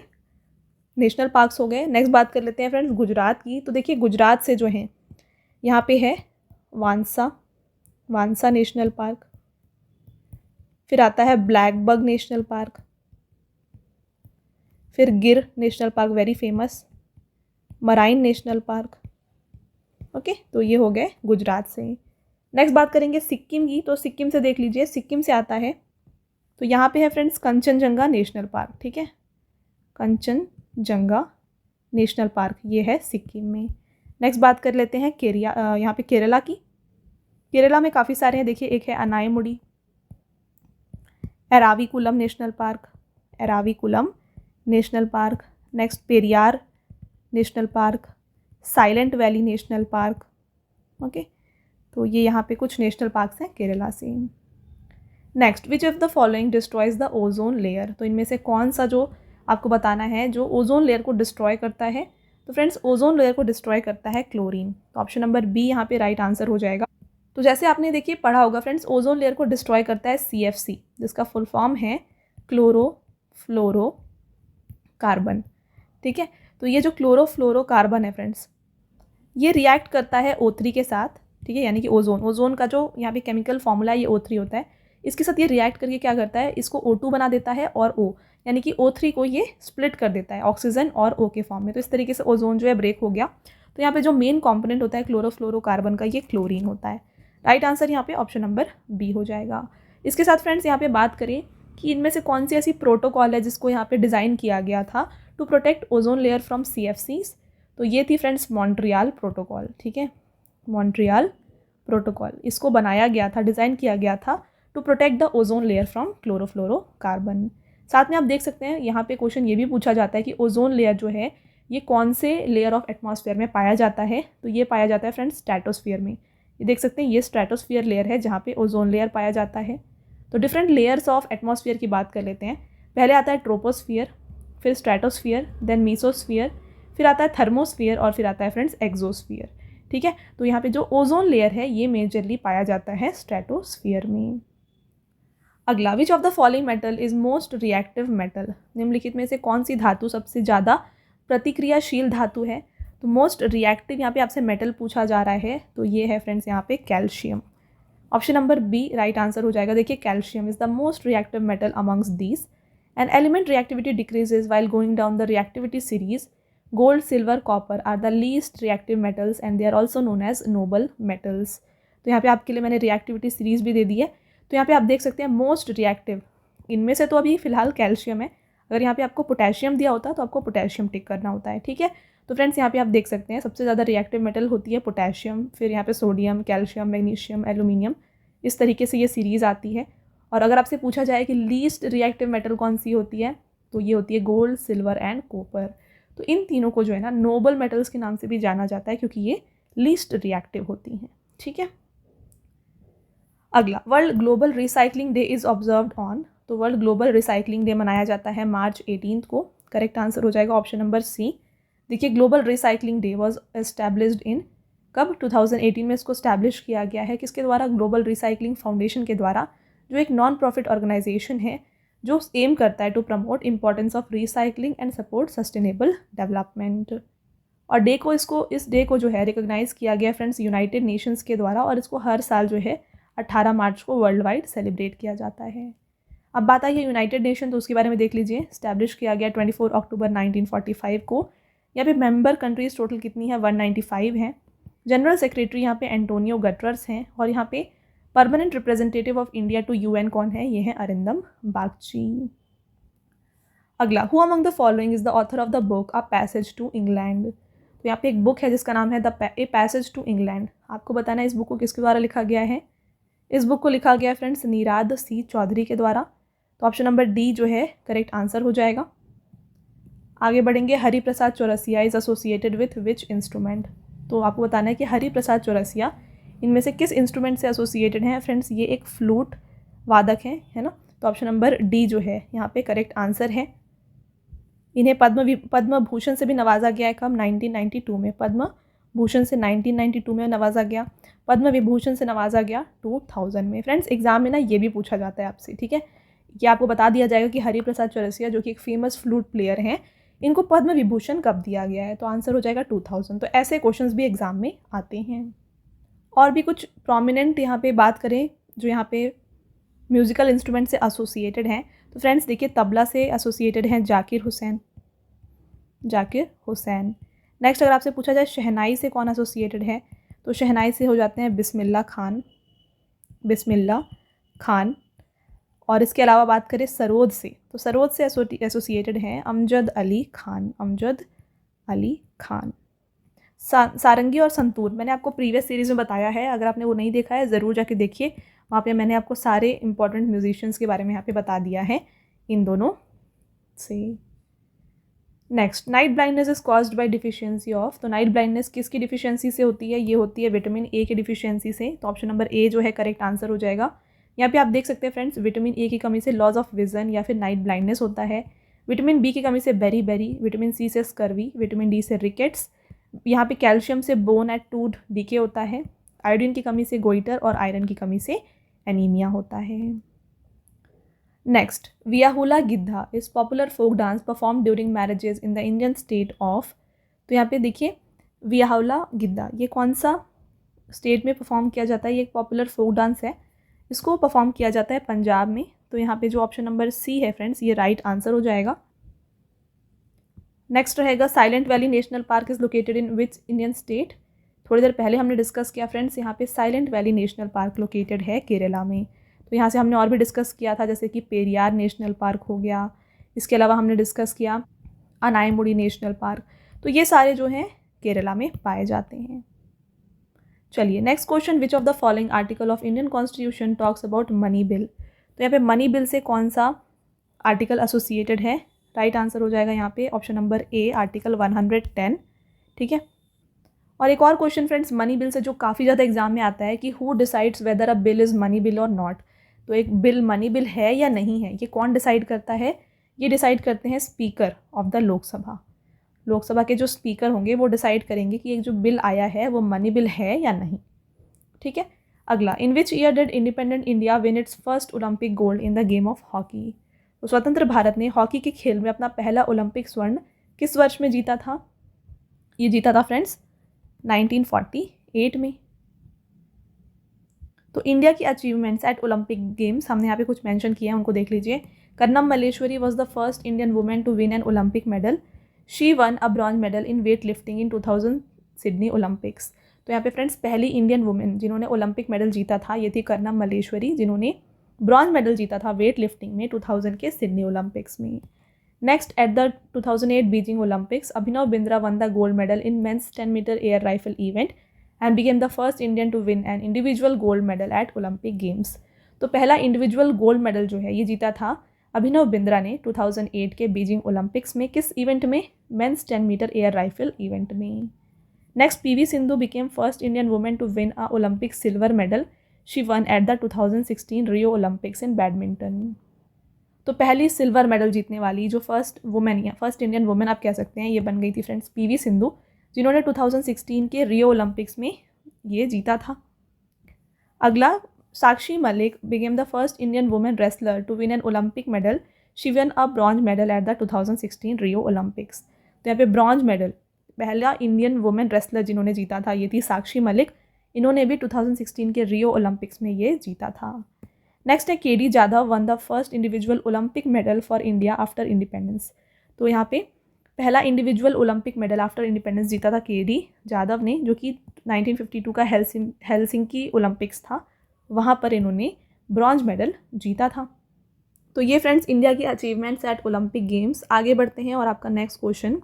नेशनल पार्क्स हो गए। नेक्स्ट बात कर लेते हैं फ्रेंड्स गुजरात की। तो देखिए गुजरात से जो है यहाँ पे है वांसा, वांसा नेशनल पार्क, फिर आता है ब्लैकबक नेशनल पार्क, फिर गिर national park very famous, marine national park. Okay, तो ये हो गए गुजरात से। नेक्स्ट बात करेंगे सिक्किम की। तो सिक्किम से देख लीजिए, सिक्किम से आता है तो यहाँ पे है फ्रेंड्स कंचनजंगा नेशनल पार्क। ठीक है, कंचनजंगा नेशनल पार्क ये है सिक्किम में। नेक्स्ट बात कर लेते हैं यहाँ पे केरला की। केरला में काफ़ी सारे हैं, देखिए एक है Anamudi, Eravikulam national park, Eravikulam national park. Next Periyar national park, silent valley national park. Okay, तो ये यहाँ पे कुछ नेशनल पार्क्स हैं केरला से। Next, which of the following destroys the ozone layer. तो इनमें से कौन सा जो आपको बताना है जो ओजोन लेयर को डिस्ट्रॉय करता है। तो फ्रेंड्स ओजोन लेयर को डिस्ट्रॉय करता है क्लोरीन। तो ऑप्शन नंबर बी यहाँ पे राइट आंसर हो जाएगा। तो जैसे आपने देखिए पढ़ा होगा फ्रेंड्स, ओजोन लेयर को डिस्ट्रॉय करता है CFC, जिसका फुल फॉर्म है क्लोरोफ्लोरोकार्बन। ठीक है, तो ये जो क्लोरोफ्लोरोकार्बन है फ्रेंड्स, ये रिएक्ट करता है O3 के साथ। ठीक है, यानी कि ओजोन का जो यहाँ पे केमिकल फॉर्मूला है ये O3 होता है। इसके साथ ये रिएक्ट करके क्या करता है, इसको O2 बना देता है और O, यानी कि O3 को ये स्प्लिट कर देता है ऑक्सीजन और O के फॉर्म में। तो इस तरीके से ओजोन जो है ब्रेक हो गया। तो यहाँ पे जो मेन कॉम्पोनेंट होता है क्लोरोफ्लोरोकार्बन का, ये क्लोरीन होता है। राइट आंसर यहाँ पे ऑप्शन नंबर बी हो जाएगा। इसके साथ फ्रेंड्स यहाँ पे बात करें कि इनमें से कौन सी ऐसी प्रोटोकॉल है जिसको यहाँ पे डिज़ाइन किया गया था to protect ozone layer from CFCs। तो ये थी फ्रेंड्स मॉन्ट्रियल प्रोटोकॉल। ठीक है, मॉन्ट्रियल प्रोटोकॉल, इसको बनाया गया था, डिज़ाइन किया गया था to protect the ozone layer from chlorofluorocarbon. साथ में आप देख सकते हैं यहाँ पे क्वेश्चन ये भी पूछा जाता है कि ओजोन लेयर जो है ये कौन से लेयर ऑफ एटमॉस्फेयर में पाया जाता है। तो ये पाया जाता है फ्रेंड्स स्ट्रेटोस्फीयर में। ये देख सकते हैं, ये स्ट्रेटोस्फीयर लेयर है जहाँ पे ओजोन लेयर पाया जाता है। तो डिफरेंट लेयर्स ऑफ एटमॉस्फेयर की बात कर लेते हैं। पहले आता है ट्रोपोस्फियर, फिर स्ट्रेटोस्फियर, देन मीसोस्फियर, फिर आता है थर्मोस्फियर और फिर आता है फ्रेंड्स एक्सोस्फियर। ठीक है, तो यहाँ पे जो ओजोन लेयर है ये मेजरली पाया जाता है स्ट्रेटोस्फियर में। अगला, विच of the following metal is most reactive metal. निम्नलिखित में से कौन सी धातु सबसे ज़्यादा प्रतिक्रियाशील धातु है। तो मोस्ट रिएक्टिव यहाँ पे आपसे मेटल पूछा जा रहा है, तो ये है फ्रेंड्स यहाँ पे calcium. Option number B right answer हो जाएगा। देखिए calcium is the most reactive metal amongst these. An element reactivity decreases while going down the reactivity series. Gold, silver, copper are the least reactive metals and they are also known as noble metals. तो यहाँ पे आपके लिए मैंने reactivity series भी दे दी है। तो यहाँ पे आप देख सकते हैं मोस्ट रिएक्टिव, इनमें से तो अभी फिलहाल कैल्शियम है। अगर यहाँ पे आपको पोटेशियम दिया होता तो आपको पोटेशियम टिक करना होता है। ठीक है, तो फ्रेंड्स यहाँ पे आप देख सकते हैं सबसे ज़्यादा रिएक्टिव मेटल होती है पोटेशियम, फिर यहाँ पे सोडियम, कैल्शियम, मैग्नीशियम, एल्यूमिनियम, इस तरीके से ये सीरीज़ आती है। और अगर आपसे पूछा जाए कि लीस्ट रिएक्टिव मेटल कौन सी होती है, तो ये होती है गोल्ड, सिल्वर एंड कॉपर। तो इन तीनों को जो है ना नोबल मेटल्स के नाम से भी जाना जाता है क्योंकि ये लीस्ट रिएक्टिव होती हैं। ठीक है, अगला, world global recycling day is observed on. तो वर्ल्ड ग्लोबल रिसाइकलिंग डे मनाया जाता है मार्च 18 को। करेक्ट आंसर हो जाएगा ऑप्शन नंबर सी। देखिए global recycling day was established in, कब, 2018 में इसको स्टैब्लिश किया गया है। किसके द्वारा, ग्लोबल रिसाइकलिंग फाउंडेशन के द्वारा, जो एक नॉन प्रॉफिट ऑर्गेनाइजेशन है जो एम करता है to promote importance of recycling and support sustainable development. और इस डे को जो है रिकॉग्नाइज़ किया गया फ्रेंड्स यूनाइटेड नेशंस के द्वारा, और इसको हर साल जो है 18 मार्च को वर्ल्ड वाइड सेलिब्रेट किया जाता है। अब बात आई है यूनाइटेड नेशन, तो उसके बारे में देख लीजिए। स्टैब्लिश किया गया 24 अक्टूबर 1945 को। यहाँ पे मेंबर कंट्रीज टोटल कितनी है, 195 हैं। जनरल सेक्रेटरी यहाँ पे एंटोनियो गटर्स हैं, और यहाँ पे permanent representative of India to UN कौन है, ये है अरिंदम बागची। अगला, who among the following is the author of the book a passage to England. तो यहाँ पे एक बुक है जिसका नाम है ए पैसेज टू इंग्लैंड। आपको बताना है इस बुक को किसके द्वारा लिखा गया है। इस बुक को लिखा गया है फ्रेंड्स नीराद सी चौधरी के द्वारा। तो ऑप्शन नंबर डी जो है करेक्ट आंसर हो जाएगा। आगे बढ़ेंगे, Hari Prasad Chaurasia is associated with which instrument. तो आपको बताना है कि हरि प्रसाद चौरसिया इनमें से किस इंस्ट्रूमेंट से एसोसिएटेड हैं फ्रेंड्स। ये एक फ्लूट वादक है ना। तो ऑप्शन नंबर डी जो है यहाँ पे करेक्ट आंसर है। इन्हें पद्म भूषण से भी नवाजा गया है। कब, 1992 में। पद्म भूषण से 1992 में नवाजा गया। पद्म विभूषण से नवाजा गया 2000 में। फ्रेंड्स एग्जाम में ना ये भी पूछा जाता है आपसे, ठीक है। ये आपको बता दिया जाएगा कि हरि प्रसाद चौरसिया जो कि एक फेमस फ्लूट प्लेयर हैं, इनको पद्म विभूषण कब दिया गया है। तो आंसर हो जाएगा 2000। तो ऐसे क्वेश्चंस भी एग्जाम में आते हैं। और भी कुछ प्रोमिनेंट यहाँ पे बात करें जो यहाँ पे म्यूज़िकल इंस्ट्रूमेंट से एसोसिएटेड हैं, तो फ्रेंड्स देखिए तबला से एसोसिएटेड हैं जाकिर हुसैन। नेक्स्ट अगर आपसे पूछा जाए शहनाई से कौन एसोसिएटेड है, तो शहनाई से हो जाते हैं बिस्मिल्लाह खान। और इसके अलावा बात करें सरोद से, तो सरोद से एसोसिएटेड हैं अमजद अली खान। सारंगी और संतूर मैंने आपको प्रीवियस सीरीज़ में बताया है, अगर आपने वो नहीं देखा है ज़रूर जाके देखिए। वहाँ पे मैंने आपको सारे इंपॉर्टेंट म्यूजिशियंस के बारे में यहाँ पे बता दिया है इन दोनों से। Next, night blindness is caused by deficiency of. तो नाइट ब्लाइंडनेस किसकी डिफिशियंसी से होती है, ये होती है विटामिन ए की डिफिशियंसी से। तो ऑप्शन नंबर ए जो है करेक्ट आंसर हो जाएगा। यहाँ पे आप देख सकते हैं फ्रेंड्स विटामिन ए की कमी से लॉस ऑफ विजन या फिर नाइट ब्लाइंडनेस होता है। विटामिन बी की कमी से बेरी, विटामिन सी से स्कर्वी, विटामिन डी से रिकेट्स, यहाँ पे कैल्शियम से बोन एंड टूथ डीके होता है। आयोडीन की कमी से गोइटर और आयरन की कमी से एनीमिया होता है। Next, Viahula Giddha is popular folk dance perform during marriages in the Indian state of. तो यहाँ पे देखिए वियाहुला गिद्धा ये कौन सा स्टेट में परफॉर्म किया जाता है। ये एक पॉपुलर फोक डांस है, इसको परफॉर्म किया जाता है पंजाब में। तो यहाँ पे जो ऑप्शन नंबर सी है फ्रेंड्स ये राइट आंसर हो जाएगा। नेक्स्ट रहेगा silent valley national park is located in which Indian state. थोड़ी देर पहले हमने डिस्कस किया फ्रेंड्स, यहाँ पे silent valley national park located है केरला में। तो यहाँ से हमने और भी डिस्कस किया था, जैसे कि पेरियार नेशनल पार्क हो गया। इसके अलावा हमने डिस्कस किया अनायमुड़ी नेशनल पार्क। तो ये सारे जो हैं केरला में पाए जाते हैं। चलिए next question, which of the following article of Indian constitution talks about money bill. तो यहाँ पे मनी बिल से कौन सा आर्टिकल एसोसिएटेड है, राइट आंसर हो जाएगा यहाँ पे ऑप्शन नंबर ए आर्टिकल 110, ठीक है। और एक और क्वेश्चन फ्रेंड्स मनी बिल से जो काफ़ी ज़्यादा एग्जाम में आता है कि who decides whether a bill is money bill और नॉट। तो एक बिल मनी बिल है या नहीं है, ये कौन डिसाइड करता है, ये डिसाइड करते हैं स्पीकर ऑफ द लोकसभा के जो स्पीकर होंगे वो डिसाइड करेंगे कि एक जो बिल आया है वो मनी बिल है या नहीं, ठीक है। अगला, in which year did independent India win its first Olympic gold in the game of hockey. तो स्वतंत्र भारत ने हॉकी के खेल में अपना पहला ओलंपिक स्वर्ण किस वर्ष में जीता था। ये जीता था फ्रेंड्स 1948 में। तो इंडिया की अचीवमेंट्स एट ओलंपिक गेम्स हमने यहाँ पे कुछ मेंशन किया है, उनको देख लीजिए। Karnam Malleswari was the first Indian women to win an Olympic medal. She won a bronze medal in weight lifting in 2000 Sydney Olympics. तो यहाँ पे फ्रेंड्स पहली इंडियन वुमेन जिन्होंने ओलंपिक मेडल जीता था ये थी कर्नम मल्लेश्वरी, जिन्होंने ब्रॉन्ज मेडल जीता था वेट लिफ्टिंग में 2000 के सिडनी ओलंपिक्स में। Next, at the 2008 Beijing Olympics Abhinav Bindra won the gold medal in men's 10 metre air rifle event and became the first Indian to win an individual gold medal at Olympic games. तो पहला individual gold medal जो है ये जीता था अभिनव बिंद्रा ने 2008 के Beijing Olympics में। किस इवेंट में, men's 10 metre air rifle event में। Next, PV Sindhu became first Indian women to win a Olympic silver medal. She won at the 2016 Rio Olympics in badminton. तो पहली सिल्वर मेडल जीतने वाली जो फर्स्ट वुमेन या फर्स्ट इंडियन वुमेन आप कह सकते हैं ये बन गई थी फ्रेंड्स पीवी सिंधु, जिन्होंने 2016 के रियो ओलंपिक्स में ये जीता था। अगला, Sakshi Malik became the first Indian woman wrestler to win an Olympic medal. She won a bronze medal at the 2016 Rio Olympics. तो यहाँ पे ब्रॉन्ज मेडल पहला इंडियन वुमेन रेसलर जिन्होंने जीता था ये थी साक्षी मलिक। इन्होंने भी 2016 के रियो ओलंपिक्स में ये जीता था। नेक्स्ट है KD Jadhav one the first individual Olympic medal for India after independence. तो यहाँ पे पहला individual Olympic medal after independence जीता था केडी जाधव ने, जो कि 1952 का हेलसिंकी ओलंपिक्स था, वहाँ पर इन्होंने ब्रॉन्ज मेडल जीता था। तो ये फ्रेंड्स इंडिया की अचीवमेंट्स एट ओलंपिक गेम्स। आगे बढ़ते हैं और आपका next question,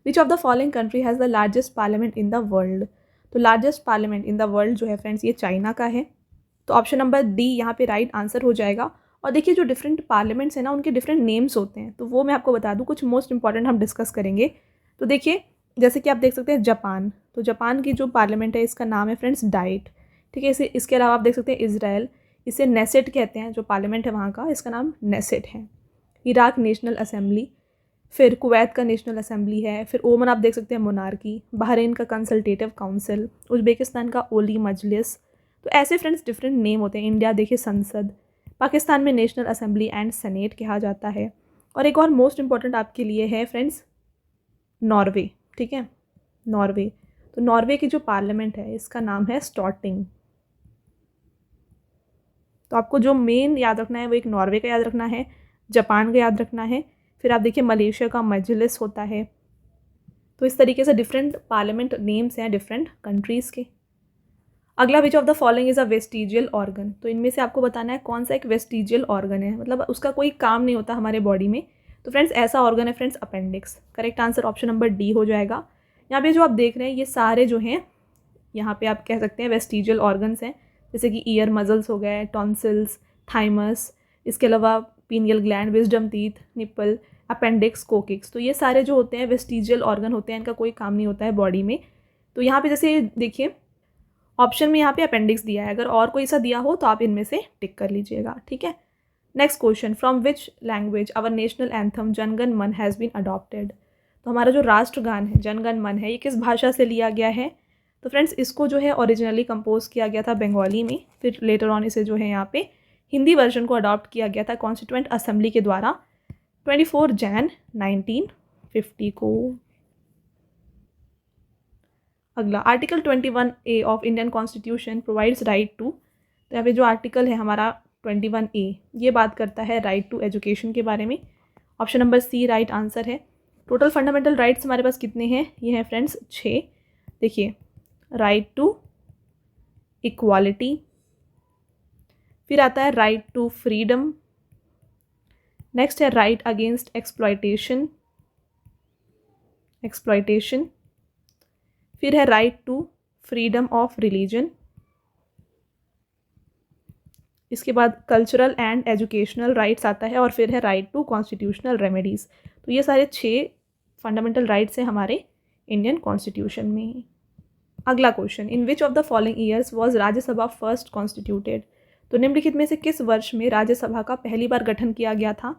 which of the following country has the largest parliament in the world. तो largest parliament in the world जो है फ्रेंड्स ये चाइना का है। तो ऑप्शन नंबर डी यहाँ पे राइट आंसर हो जाएगा। और देखिए जो डिफरेंट पार्लियामेंट्स हैं ना उनके डिफरेंट नेम्स होते हैं, तो वो मैं आपको बता दूँ, कुछ मोस्ट इंपॉर्टेंट हम डिस्कस करेंगे। तो देखिए जैसे कि आप देख सकते हैं जापान, तो जापान की जो पार्लियामेंट है इसका नाम है फ्रेंड्स डाइट, ठीक है। इसके अलावा आप देख सकते हैं इजराइल, इसे नेसेट कहते हैं, जो पार्लियामेंट है वहाँ का, इसका नाम नेसेट है। इराक नेशनल असेंबली, फिर कुवैत का नेशनल असेंबली है, फिर ओमन आप देख सकते हैं मोनार्की, बहरीन का कंसल्टेटिव काउंसिल, उज़्बेकिस्तान का ओली मजलिस। तो ऐसे फ्रेंड्स डिफरेंट नेम होते हैं। इंडिया देखिए संसद, पाकिस्तान में नेशनल असेंबली एंड सेनेट कहा जाता है। और एक और मोस्ट इंपॉर्टेंट आपके लिए है फ्रेंड्स नॉर्वे, ठीक है, नॉर्वे। तो नॉर्वे की जो पार्लियामेंट है इसका नाम है स्टॉर्टिंग। तो आपको जो मेन याद रखना है वो एक नॉर्वे का याद रखना है, जापान का याद रखना है, फिर आप देखिए मलेशिया का मजलिस होता है। तो इस तरीके से डिफरेंट पार्लियामेंट नेम्स हैं डिफरेंट कंट्रीज़ के। अगला विच of the following is a vestigial organ. तो इनमें से आपको बताना है कौन सा एक वेस्टिजियल ऑर्गन है, मतलब उसका कोई काम नहीं होता हमारे बॉडी में। तो फ्रेंड्स ऐसा ऑर्गन है friends appendix. Correct answer option number D हो जाएगा। यहाँ पे जो आप देख रहे हैं ये सारे जो हैं यहाँ पे आप कह सकते हैं वेस्टिजियल ऑर्गन्स हैं, जैसे कि ईयर मजल्स हो गए, टॉन्सिल्स, थाइमस, इसके अलावा pineal gland, wisdom teeth, nipple, appendix, coccyx. तो ये सारे जो होते हैं वेस्टिजियल ऑर्गन होते हैं, इनका कोई काम नहीं होता है बॉडी में। तो यहाँ पे जैसे देखिए ऑप्शन में यहाँ पे अपेंडिक्स दिया है, अगर और कोई सा दिया हो तो आप इनमें से टिक कर लीजिएगा, ठीक है। Next question, from which language our national anthem Jana Gana मन हैज़ बीन अडॉप्टेड। तो हमारा जो राष्ट्रगान है जन गण मन है ये किस भाषा से लिया गया है। तो फ्रेंड्स इसको जो है ओरिजिनली कंपोज किया गया था बंगाली में, फिर लेटर ऑन इसे जो है यहाँ पे हिंदी वर्जन को अडॉप्ट किया गया था कॉन्स्टिट्यूएंट असेंबली के द्वारा 24 जैन 1950 को। अगला article 21A of Indian constitution provides right to. तो यहाँ पे जो आर्टिकल है हमारा 21A ये बात करता है राइट टू एजुकेशन के बारे में। Option number C right answer है। टोटल फंडामेंटल राइट्स हमारे पास कितने हैं, ये हैं फ्रेंड्स 6। देखिए राइट टू इक्वालिटी, फिर आता है राइट टू फ्रीडम, नेक्स्ट है राइट अगेंस्ट एक्सप्लॉयटेशन, फिर है right to freedom of religion, इसके बाद कल्चरल एंड एजुकेशनल राइट्स आता है, और फिर है राइट टू कॉन्स्टिट्यूशनल रेमेडीज़। तो ये सारे 6 फंडामेंटल राइट्स हैं हमारे इंडियन कॉन्स्टिट्यूशन में। अगला question, in which of the following years was Rajya Sabha first constituted. तो निम्नलिखित में से किस वर्ष में राज्यसभा का पहली बार गठन किया गया था।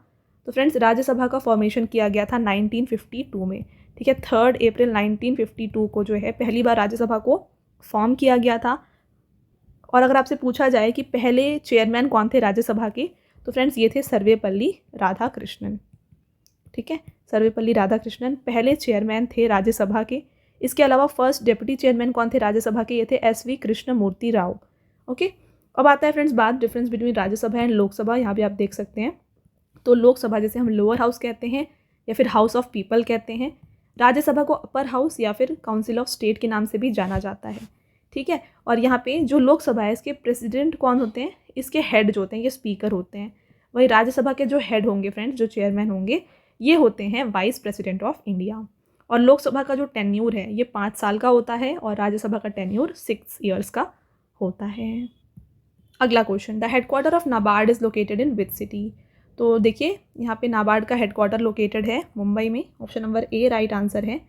तो फ्रेंड्स राज्यसभा का फॉर्मेशन किया गया था 1952 में, ठीक है। 3 अप्रैल 1952 को जो है पहली बार राज्यसभा को फॉर्म किया गया था। और अगर आपसे पूछा जाए कि पहले चेयरमैन कौन थे राज्यसभा के, तो फ्रेंड्स ये थे सर्वेपल्ली राधाकृष्णन, ठीक है। सर्वेपल्ली राधाकृष्णन पहले चेयरमैन थे राज्यसभा के। इसके अलावा फर्स्ट डेप्यूटी चेयरमैन कौन थे राज्यसभा के, ये थे SV कृष्णमूर्ति राव, ओके। अब आता है फ्रेंड्स बात difference between Rajya Sabha and Lok Sabha. यहाँ पे आप देख सकते हैं, तो लोकसभा जैसे हम लोअर हाउस कहते हैं या फिर हाउस ऑफ पीपल कहते हैं, राज्यसभा को अपर हाउस या फिर काउंसिल ऑफ स्टेट के नाम से भी जाना जाता है, ठीक है। और यहाँ पे जो लोकसभा है इसके प्रेसिडेंट कौन होते हैं, इसके हेड जो होते हैं ये स्पीकर होते हैं। वही राज्यसभा के जो हेड होंगे फ्रेंड्स, जो चेयरमैन होंगे, ये होते हैं वाइस प्रेसिडेंट ऑफ इंडिया। और लोकसभा का जो टेन्यूर है ये 5 साल का होता है, और राज्यसभा का टेन्यूर 6 ईयर्स का होता है। अगला question, the headquarter of NABARD is located in which city. तो देखिए यहाँ पे नाबार्ड का हेडक्वार्टर लोकेटेड है मुंबई में। Option number A right answer है।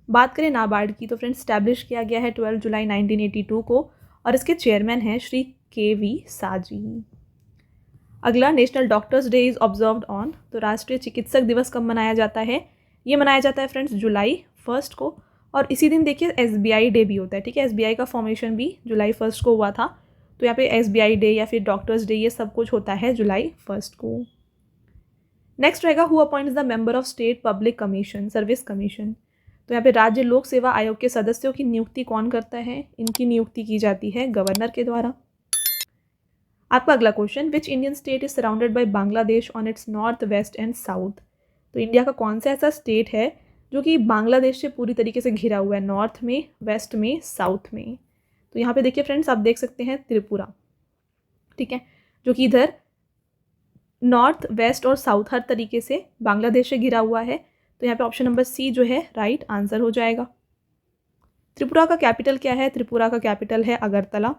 बात करें नाबार्ड की, तो फ्रेंड्स स्टैब्लिश किया गया है 12 जुलाई 1982 को, और इसके चेयरमैन हैं श्री KV साजी। अगला, national doctors day is observed on. तो राष्ट्रीय चिकित्सक दिवस कब मनाया जाता है, ये मनाया जाता है फ्रेंड्स जुलाई 1 को। और इसी दिन देखिए SBI डे भी होता है, ठीक है। SBI का फॉर्मेशन भी जुलाई 1 को हुआ था। तो यहाँ पे SBI डे या फिर डॉक्टर्स डे ये सब कुछ होता है जुलाई 1 को। नेक्स्ट रहेगा who appoints the member of state public commission service commission. तो यहाँ पे राज्य लोक सेवा आयोग के सदस्यों की नियुक्ति कौन करता है? इनकी नियुक्ति की जाती है गवर्नर के द्वारा। आपका अगला question, which Indian state is surrounded by Bangladesh on its north, west and south. तो इंडिया का कौन सा ऐसा स्टेट है जो कि बांग्लादेश से पूरी तरीके से घिरा हुआ है, नॉर्थ में, वेस्ट में, साउथ में। तो यहाँ पे देखिए फ्रेंड्स, आप देख सकते हैं त्रिपुरा, ठीक है, जो कि इधर नॉर्थ, वेस्ट और साउथ हर तरीके से बांग्लादेश से घिरा हुआ है। तो यहाँ पे ऑप्शन नंबर सी जो है राइट आंसर हो जाएगा। त्रिपुरा का कैपिटल क्या है? त्रिपुरा का कैपिटल है अगरतला।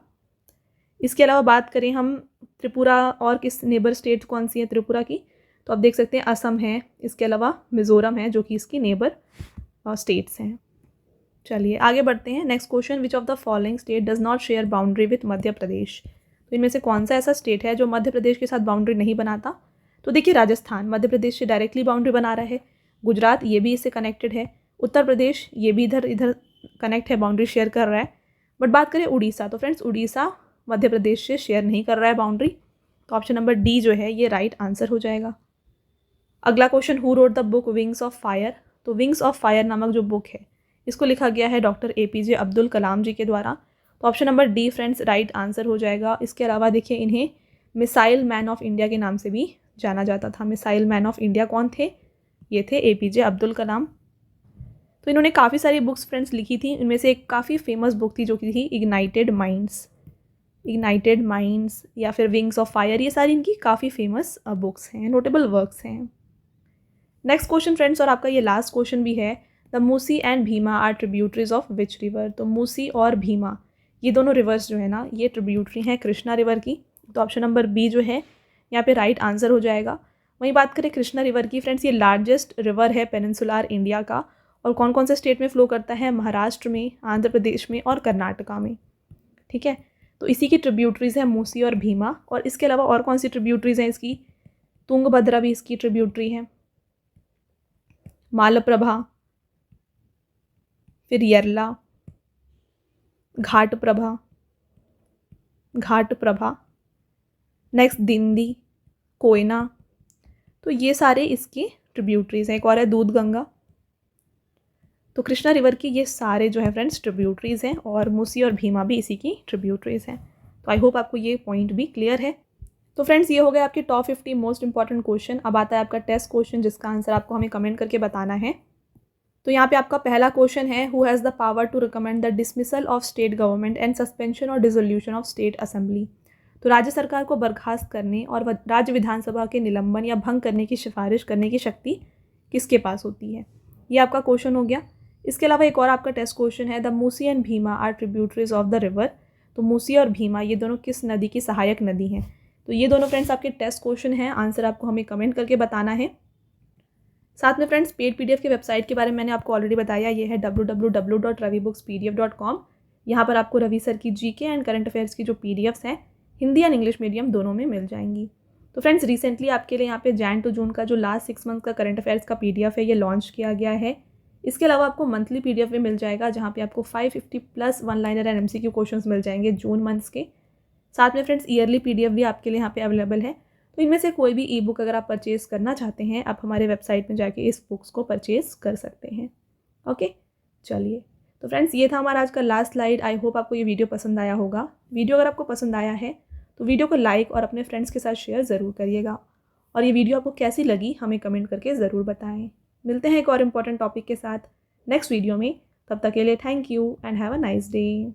इसके अलावा बात करें हम त्रिपुरा और किस नेबर स्टेट कौन सी है त्रिपुरा की, तो आप देख सकते हैं असम है, इसके अलावा मिज़ोरम है जो कि इसकी नेबर स्टेट्स हैं। चलिए आगे बढ़ते हैं। Next question, which of the following state does not share boundary with Madhya Pradesh. तो इनमें से कौन सा ऐसा स्टेट है जो मध्य प्रदेश के साथ बाउंड्री नहीं बनाता? तो देखिए राजस्थान मध्य प्रदेश से डायरेक्टली बाउंड्री बना रहा है, गुजरात ये भी इससे कनेक्टेड है, उत्तर प्रदेश ये भी इधर कनेक्ट है, बाउंड्री शेयर कर रहा है। बट बात करें उड़ीसा, तो फ्रेंड्स उड़ीसा मध्य प्रदेश से शेयर नहीं कर रहा है बाउंड्री। तो ऑप्शन नंबर डी जो है ये राइट आंसर हो जाएगा। अगला question, who wrote the book wings of fire. तो विंग्स ऑफ फायर नामक जो बुक है इसको लिखा गया है डॉक्टर APJ अब्दुल कलाम जी के द्वारा। तो option number D friends right answer हो जाएगा। इसके अलावा देखिए इन्हें मिसाइल मैन ऑफ इंडिया के नाम से भी जाना जाता था। मिसाइल मैन ऑफ इंडिया कौन थे? ये थे APJ अब्दुल कलाम। तो इन्होंने काफ़ी सारी बुक्स फ्रेंड्स लिखी थी, इनमें से एक काफ़ी फेमस बुक थी जो कि थी इग्नाइटेड माइंड्स या फिर विंग्स ऑफ फायर। ये सारी इनकी काफ़ी फेमस बुक्स हैं, नोटेबल वर्क्स हैं। नेक्स्ट क्वेश्चन फ्रेंड्स, और आपका ये लास्ट क्वेश्चन भी है, the Musi and Bhima are tributaries of which river. तो मूसी और भीमा ये दोनों रिवर्स जो है ना ये ट्रिब्यूटरी हैं कृष्णा रिवर की। तो ऑप्शन नंबर बी जो है यहाँ पे राइट आंसर हो जाएगा। वहीं बात करें कृष्णा रिवर की फ्रेंड्स, ये लार्जेस्ट रिवर है पेनिनसुलर इंडिया का, और कौन कौन से स्टेट में फ्लो करता है? महाराष्ट्र में, आंध्र प्रदेश में और कर्नाटका में, ठीक है। तो इसी की ट्रिब्यूटरीज है मूसी और भीमा। और इसके अलावा और कौन सी ट्रिब्यूटरीज हैं इसकी? तुंगभद्रा भी इसकी ट्रिब्यूटरी है, मालप्रभा, फिर यरला, घाटप्रभा, नेक्स्ट दिंदी, कोयना। तो ये सारे इसकी ट्रिब्यूटरीज हैं। एक और है दूध गंगा। तो कृष्णा रिवर की ये सारे जो है फ्रेंड्स ट्रिब्यूटरीज हैं, और मूसी और भीमा भी इसी की ट्रिब्यूटरीज हैं। तो आई होप आपको ये पॉइंट भी क्लियर है। तो फ्रेंड्स ये हो गया आपके टॉप 50 मोस्ट इंपॉर्टेंट क्वेश्चन। अब आता है आपका टेस्ट क्वेश्चन जिसका आंसर आपको हमें कमेंट करके बताना है। तो यहाँ पे आपका पहला क्वेश्चन है, who has the power to recommend the dismissal of state government and suspension और डिसोल्यूशन ऑफ स्टेट असेंबली। तो राज्य सरकार को बर्खास्त करने और राज्य विधानसभा के निलंबन या भंग करने की सिफारिश करने की शक्ति किसके पास होती है? ये आपका क्वेश्चन हो गया। इसके अलावा एक और आपका टेस्ट क्वेश्चन है, the Musi and Bhima are tributaries of the river. तो मूसी और भीमा ये दोनों किस नदी की सहायक नदी हैं? तो ये दोनों फ्रेंड्स आपके टेस्ट क्वेश्चन हैं, आंसर आपको हमें कमेंट करके बताना है। साथ में फ्रेंड्स पेड PDF की वेबसाइट के बारे में मैंने आपको ऑलरेडी बताया, ये है www.ravibookspdf.com। यहाँ पर आपको रवि सर की GK एंड करंट अफेयर्स की जो PDFs हैं हिंदी एंड इंग्लिश मीडियम दोनों में मिल जाएंगी। तो फ्रेंड्स रिसेंटली आपके लिए यहाँ पे जैन टू जून का जो लास्ट 6 मंथ का करंट अफेयर्स का PDF है ये लॉन्च किया गया है। इसके अलावा आपको मंथली PDF भी मिल जाएगा जहाँ पे आपको 550+ one liner and MCQ questions मिल जाएंगे जून मंथ्स के। साथ में फ्रेंड्स ईयरली PDF भी आपके लिए यहाँ पे अवेलेबल है। तो इनमें से कोई भी ई-बुक अगर आप परचेज़ करना चाहते हैं, आप हमारे वेबसाइट में जाके इस बुक्स को परचेज़ कर सकते हैं। ओके, चलिए तो फ्रेंड्स ये था हमारा आज का लास्ट स्लाइड। आई होप आपको ये वीडियो पसंद आया होगा। वीडियो अगर आपको पसंद आया है तो वीडियो को लाइक और अपने फ्रेंड्स के साथ शेयर ज़रूर करिएगा, और ये वीडियो आपको कैसी लगी हमें कमेंट करके ज़रूर बताएं। मिलते हैं एक और इम्पॉर्टेंट टॉपिक के साथ नेक्स्ट वीडियो में। तब तक के लिए thank you and have a nice day.